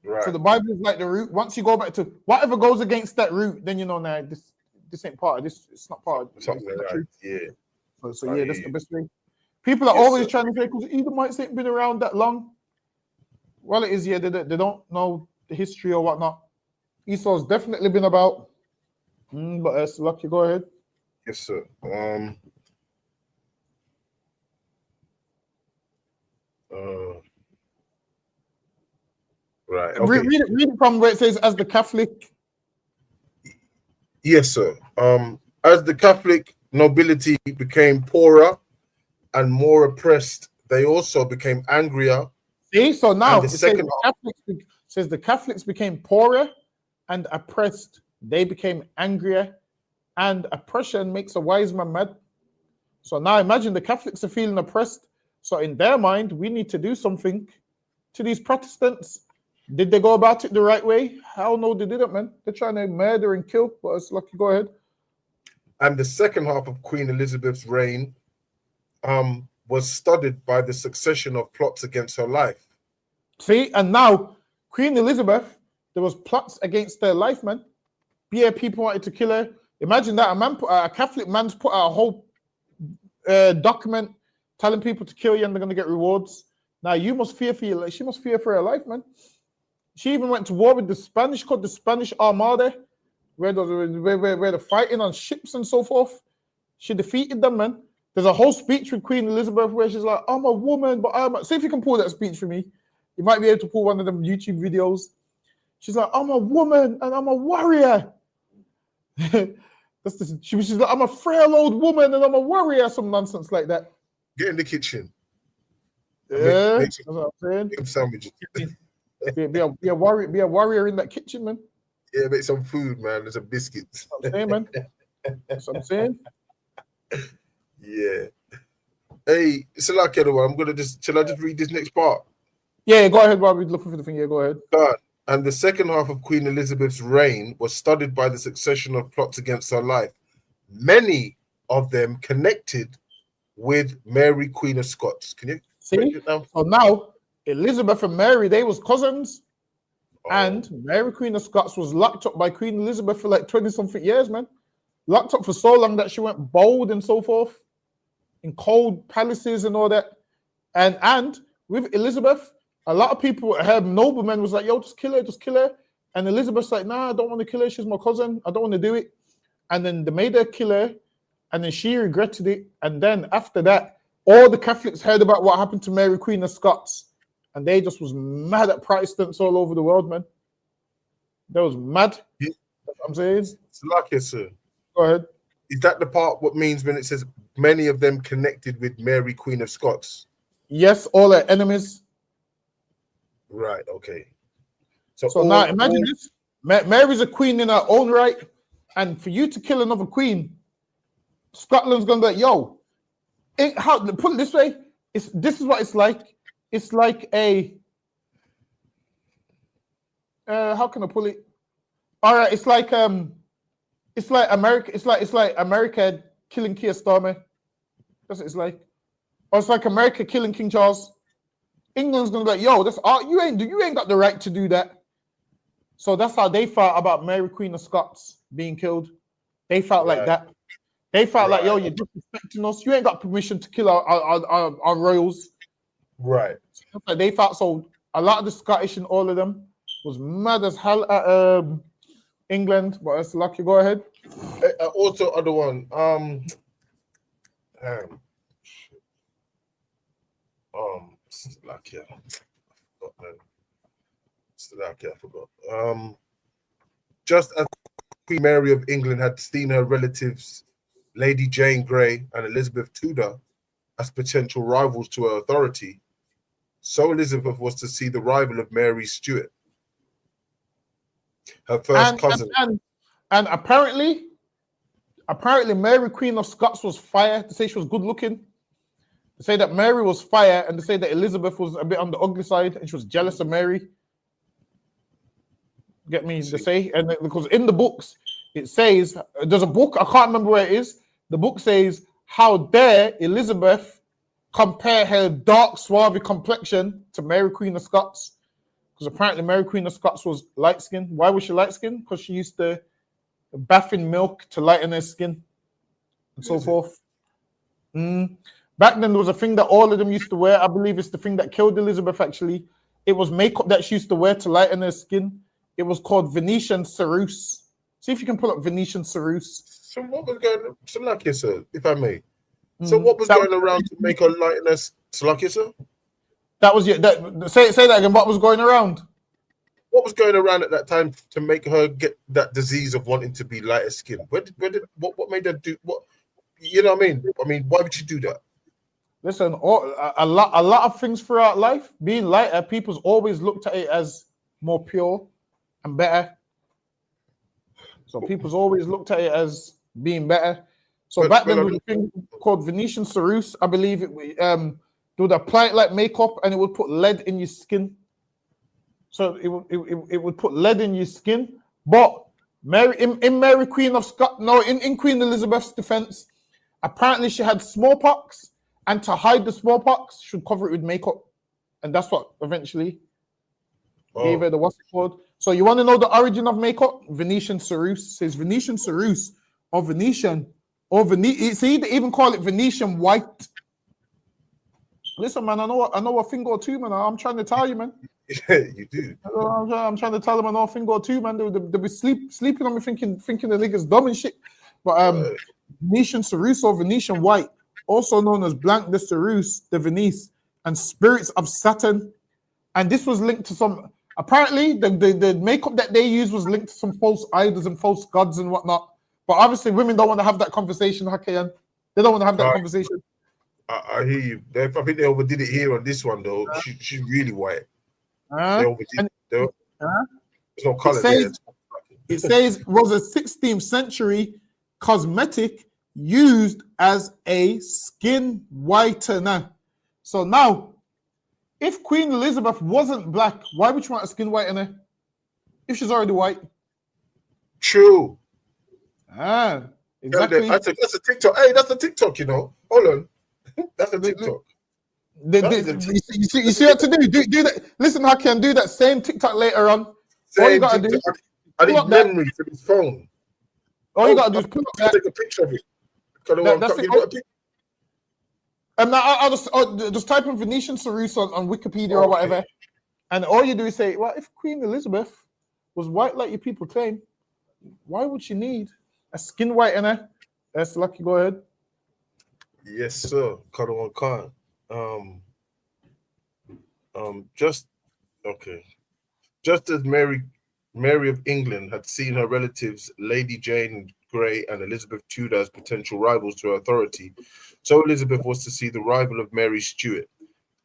Right. So the Bible is like the root. Once you go back to whatever goes against that root, then you know, nah, this ain't part of this. It's not part of something like that. Yeah. So that's the best way. People are always trying to say, because Edomites ain't been around that long. Well, it is, they don't know the history or whatnot. Esau's definitely been about. But Lucky, go ahead. Yes, sir. Right. Okay. Read it from where it says, as the Catholic. Yes, sir. As the Catholic nobility became poorer and more oppressed, they also became angrier. See, so now it says the Catholics became poorer and oppressed. They became angrier, and oppression makes a wise man mad. So now imagine the Catholics are feeling oppressed. So in their mind, we need to do something to these Protestants. Did they go about it the right way? Hell no, they didn't, man. They're trying to murder and kill. But it's lucky. Go ahead. And the second half of Queen Elizabeth's reign was studied by the succession of plots against her life. See, and now Queen Elizabeth, there was plots against her life, man. Yeah, people wanted to kill her. Imagine that a Catholic man's put out a whole document telling people to kill you and they're going to get rewards. Now you must fear for your life. She must fear for her life, man. She even went to war with the Spanish, called the Spanish Armada, where they're fighting on ships and so forth. She defeated them, man. There's a whole speech with Queen Elizabeth where she's like, I'm a woman, but I'm a... See if you can pull that speech for me. You might be able to pull one of them YouTube videos. She's like, I'm a woman and I'm a warrior. She's like, I'm a frail old woman and I'm a warrior, some nonsense like that. Get in the kitchen. Yeah, make that's what I'm saying. some sandwiches. Be a warrior in that kitchen, man. Yeah, make some food, man. There's some biscuits. That's what I'm saying, man. That's what I'm saying. Yeah. Hey, it's a lucky one. Shall I just read this next part? Yeah, go ahead, Bobby. Looking for the thing. Yeah, go ahead. God. And the second half of Queen Elizabeth's reign was studied by the succession of plots against her life, many of them connected with Mary, Queen of Scots. Can you see? So now Elizabeth and Mary, they was cousins, and Mary, Queen of Scots, was locked up by Queen Elizabeth for like 20-something years, man. Locked up for so long that she went bald and so forth, in cold palaces and all that. And with Elizabeth, a lot of people, her noblemen was like, yo, just kill her, just kill her. And Elizabeth's like, nah, I don't want to kill her. She's my cousin. I don't want to do it. And then they made her kill her. And then she regretted it. And then after that, all the Catholics heard about what happened to Mary, Queen of Scots. And they just was mad at Protestants all over the world, man. They was mad. Yeah. That's what I'm saying. It's lucky, sir. Go ahead. Is that the part what means when it says many of them connected with Mary, Queen of Scots? Yes, all her enemies. Right, okay. So now imagine this. Mary's a queen in her own right. And for you to kill another queen, Scotland's going to be like, yo, put it this way, this is what it's like. It's like a, how can I pull it? All right, it's like America. It's like America killing Keir Starmer. That's what it's like. Or it's like America killing King Charles. England's gonna be like, yo, that's you ain't got the right to do that. So that's how they felt about Mary, Queen of Scots being killed. They felt like that. They felt like, yo, you're disrespecting us. You ain't got permission to kill our royals. Right. So like they felt so. A lot of the Scottish and all of them was mad as hell at England. But it's lucky. Go ahead. Also, other one. Lucky. I forgot. Just as Queen Mary of England had seen her relatives, Lady Jane Grey and Elizabeth Tudor, as potential rivals to her authority, so Elizabeth was to see the rival of Mary Stuart, her first cousin. And apparently Mary, Queen of Scots, was fire. To say she was good looking. To say that Mary was fire, and to say that Elizabeth was a bit on the ugly side and she was jealous of Mary. Get me to say? And because in the books, it says, there's a book, I can't remember where it is. The book says, how dare Elizabeth compare her dark, suave complexion to Mary, Queen of Scots? Because apparently Mary, Queen of Scots was light-skinned. Why was she light-skinned? Because she used to bath in milk to lighten her skin and so forth. Back then, there was a thing that all of them used to wear. I believe it's the thing that killed Elizabeth, actually. It was makeup that she used to wear to lighten her skin. It was called Venetian cerise. See if you can pull up Venetian cerise. So what was going on? So lucky, sir, if I may. So what was going around to make her lighten her so lucky, sir? That was say that again. What was going around? What was going around at that time to make her get that disease of wanting to be lighter skin? What made her do what? You know what I mean? I mean, why would you do that? Listen, a lot of things throughout life, being lighter, people's always looked at it as more pure and better. So people's always looked at it as being better. So back then, there was a thing called Venetian cerise. I believe they would apply it like makeup, and it would put lead in your skin. So it would put lead in your skin. But Mary in Mary Queen of in Queen Elizabeth's defense, apparently she had smallpox, and to hide the smallpox, she would cover it with makeup, and that's what eventually gave her the what's it called. So you want to know the origin of makeup? Venetian cerise. Says Venetian cerise or Venetian or Venetian. See, they even call it Venetian white. Listen, man, I know a thing or two, man. I'm trying to tell you, man. Yeah, you do. I'm trying to tell them I know a thing or two, man. They be sleeping on me thinking the niggas dumb and shit. But Venetian cerise or Venetian white, also known as Blanc de Cerise de Venise and spirits of Saturn. And this was linked to some, apparently the makeup that they used was linked to some false idols and false gods and whatnot. But obviously women don't want to have that conversation, Hakayan. They don't want to have that conversation. I hear you. I think they overdid it here on this one though. She's really white. They overdid there's no color there. It says was a 16th century cosmetic used as a skin whitener. So now, if Queen Elizabeth wasn't black, why would you want a skin whitener? If she's already white. True. Exactly. That's a TikTok. Hey, that's a TikTok, you know. Hold on. That's a TikTok. You see what to do? Do that. Listen, Hakian, do that same TikTok later on. All you gotta do. I need memory for this phone. All you gotta do is pull up that. Take a picture of it. I'll just type in Venetian cerise on Wikipedia or whatever, and all you do is say, well, if Queen Elizabeth was white like you people claim, why would she need a skin whitener? That's lucky. Go ahead. Yes, sir. Cuddle on Khan. Just as Mary of England had seen her relatives, Lady Jane Grey and Elizabeth Tudor, as potential rivals to her authority, so Elizabeth was to see the rival of Mary Stuart,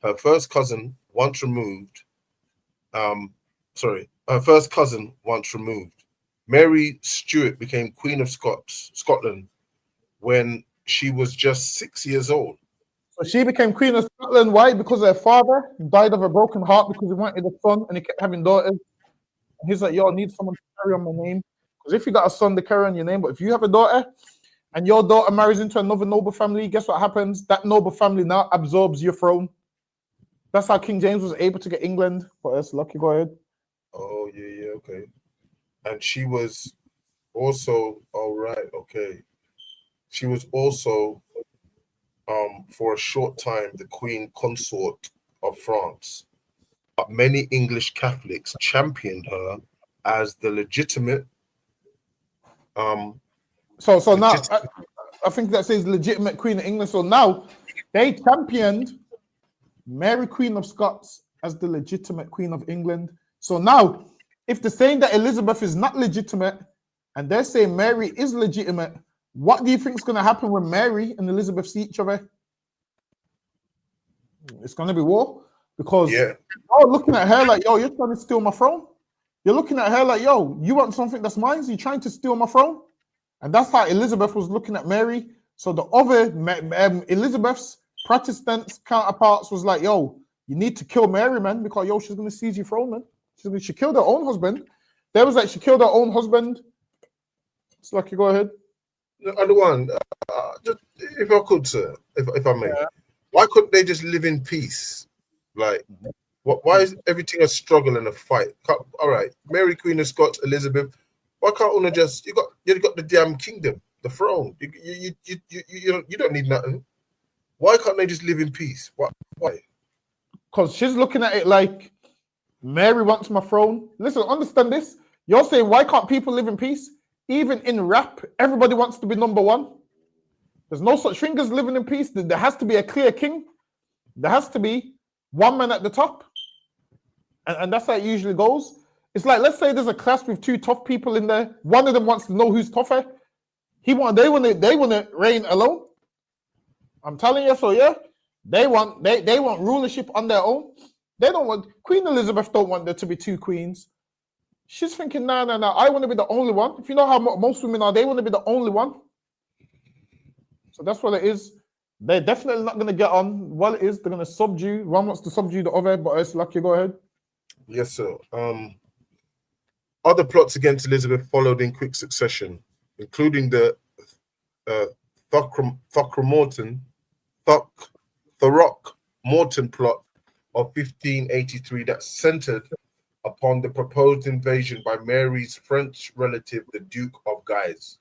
her first cousin once removed. Mary Stuart became Queen of Scotland when she was just 6 years old. So she became Queen of Scotland. Why? Because her father died of a broken heart because he wanted a son and he kept having daughters. And he's like, yo, I need someone to carry on my name. Because if you got a son, they carry on your name. But if you have a daughter and your daughter marries into another noble family, guess what happens? That noble family now absorbs your throne. That's how King James was able to get England. But that's lucky. Go ahead. Oh, yeah, okay. And she was also, she was also, for a short time, the Queen Consort of France. But many English Catholics championed her as the legitimate. So now, I think that says legitimate Queen of England. So now, they championed Mary Queen of Scots as the legitimate Queen of England. So now, if they're saying that Elizabeth is not legitimate, and they're saying Mary is legitimate, what do you think is going to happen when Mary and Elizabeth see each other? It's going to be war. Because you're looking at her like, yo, you're trying to steal my throne. You're looking at her like, yo, you want something that's mine? So you're trying to steal my throne? And that's how Elizabeth was looking at Mary. So the other Elizabeth's Protestant counterparts was like, yo, you need to kill Mary, man, because, yo, she's going to seize your throne, man. She killed her own husband. There was like, she killed her own husband. It's like, you go ahead. The other one, just, if I could, sir, if I may, why couldn't they just live in peace? Like, why is everything a struggle and a fight? All right, Mary Queen of Scots, Elizabeth. Why can't one just you got the damn kingdom, the throne? You don't need nothing. Why can't they just live in peace? Why? Because she's looking at it like Mary wants my throne. Listen, understand this. You're saying why can't people live in peace? Even in rap, everybody wants to be number one. There's no such thing as living in peace. There has to be a clear king. There has to be one man at the top. And that's how it usually goes. It's like, let's say there's a class with two tough people in there. One of them wants to know who's tougher. They want to reign alone. I'm telling you, so yeah. They want rulership on their own. They don't want Queen Elizabeth don't want there to be two queens. She's thinking, no. I want to be the only one. If you know how most women are, they want to be the only one. So that's what it is. They're definitely not going to get on. Well, it is. They're going to subdue. One wants to subdue the other, but it's lucky. Go ahead. Yes, sir. Other plots against Elizabeth followed in quick succession, including the Throckmorton plot of 1583 that centered upon the proposed invasion by Mary's French relative, the Duke of Guise.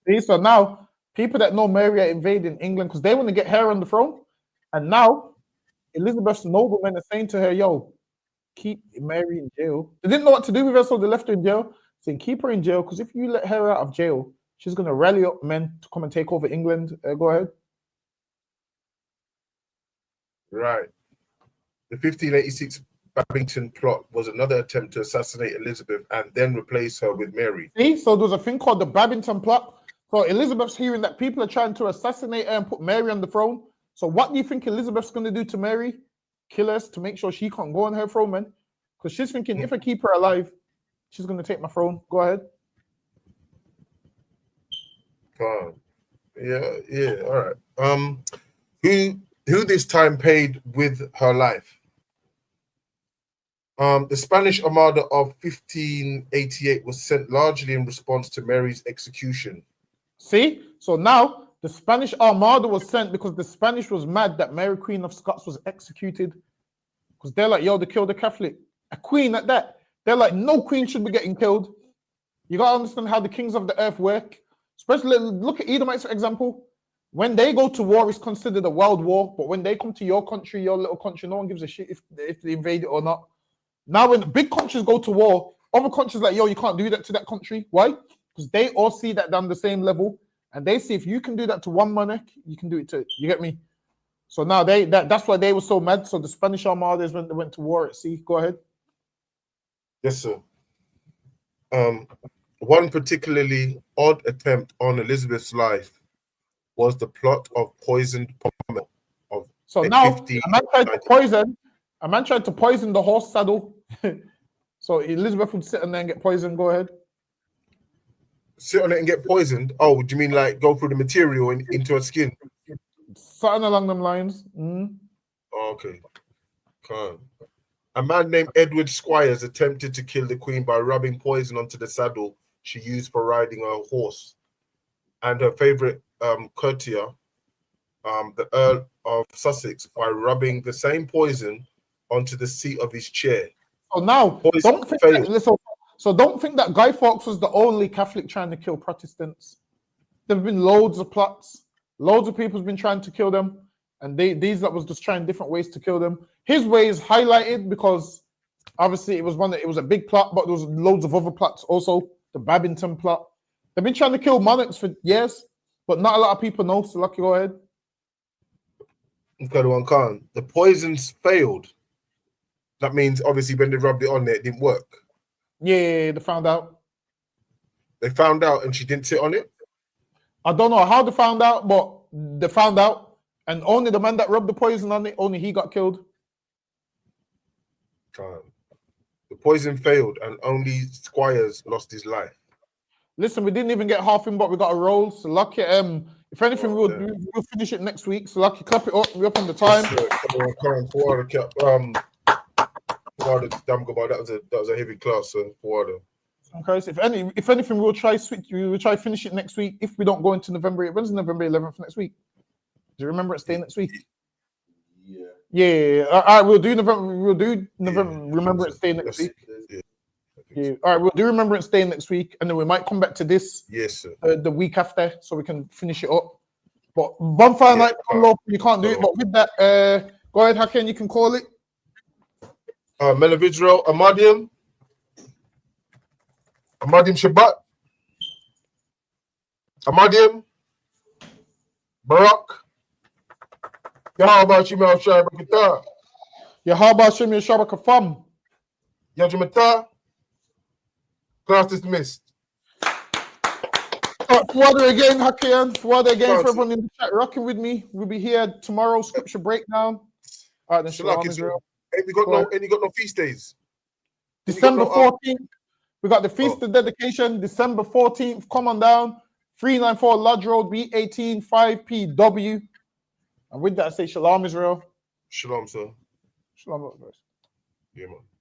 See, so now people that know Mary are invading England because they want to get her on the throne, and now Elizabeth's noblemen are saying to her, "Yo, keep Mary in jail." They didn't know what to do with her, so they left her in jail. Saying, "Keep her in jail because if you let her out of jail, she's going to rally up men to come and take over England." Go ahead. Right. The 1586 Babington plot was another attempt to assassinate Elizabeth and then replace her with Mary. See, so there's a thing called the Babington plot. So Elizabeth's hearing that people are trying to assassinate her and put Mary on the throne. So what do you think Elizabeth's going to do to Mary? Kill us to make sure she can't go on her throne, man. Because she's thinking, if I keep her alive, she's going to take my throne. Go ahead. Yeah, all right. Who this time paid with her life? The Spanish Armada of 1588 was sent largely in response to Mary's execution. See? So now the Spanish Armada was sent because the Spanish was mad that Mary Queen of Scots was executed. Because they're like, yo, they killed a Catholic. A queen at that. They're like, no queen should be getting killed. You got to understand how the kings of the earth work. Especially, look at Edomites, for example. When they go to war, it's considered a world war. But when they come to your country, your little country, no one gives a shit if they invade it or not. Now, when the big countries go to war, other countries like, yo, you can't do that to that country. Why? Because they all see that they're on the same level. And they see if you can do that to one monarch, you can do it to, you get me? So now that's why they were so mad. So the Spanish Armada is when they went to war at sea. Go ahead. Yes, sir. One particularly odd attempt on Elizabeth's life was the plot of poisoned pommel. So now a man tried to poison the horse saddle. So Elizabeth would sit on there and get poisoned. Go ahead. Sit on it and get poisoned? Oh, do you mean like go through the material into her skin? Something along them lines. Oh, okay. A man named Edward Squires attempted to kill the Queen by rubbing poison onto the saddle she used for riding her horse. And her favorite courtier, the Earl of Sussex, by rubbing the same poison onto the seat of his chair. So now, don't think that Guy Fawkes was the only Catholic trying to kill Protestants. There have been loads of plots. Loads of people's been trying to kill them. And these that was just trying different ways to kill them. His way is highlighted because obviously it was a big plot, but there was loads of other plots also. The Babington plot. They've been trying to kill monarchs for years, but not a lot of people know. So lucky, go ahead. The poisons failed. That means obviously when they rubbed it on there, it didn't work. Yeah, they found out. They found out and she didn't sit on it? I don't know how they found out, but they found out. And only the man that rubbed the poison on it, only he got killed. The poison failed and only Squires lost his life. Listen, we didn't even get half in, but we got a roll. So lucky, if anything, we'll finish it next week. So lucky, clap it up. We're up on the time. That was a heavy class, so okay, so if anything, we'll try finish it next week. If we don't go into November, when's November 11th next week? Do you remember it staying next week? Yeah. All right, we'll do November. Remember it staying next week. Yeah. All right, we'll do Remembrance Day next week, and then we might come back to this. Yes, sir. The week after, so we can finish it up. But bonfire night, you can't do it. But with that, go ahead, Haken, you can call it. Melov Israel, Ahmadian Shabbat, Ahmadian, Barak, Yahaba Shimel Shabakata, Yahaba Shimel Shabakafam, Yajimata. Class dismissed. Fuada again, Hakian. Fuada again for everyone in the chat rocking with me. We'll be here tomorrow, scripture breakdown. All right, then Shalom Israel. Ain't you got no feast days? December 14th. We got the Feast of Dedication, December 14th. Come on down. 394 Lodge Road, B18 5PW. And with that, I say shalom, Israel. Shalom, sir. Shalom, guys. Yeah, man.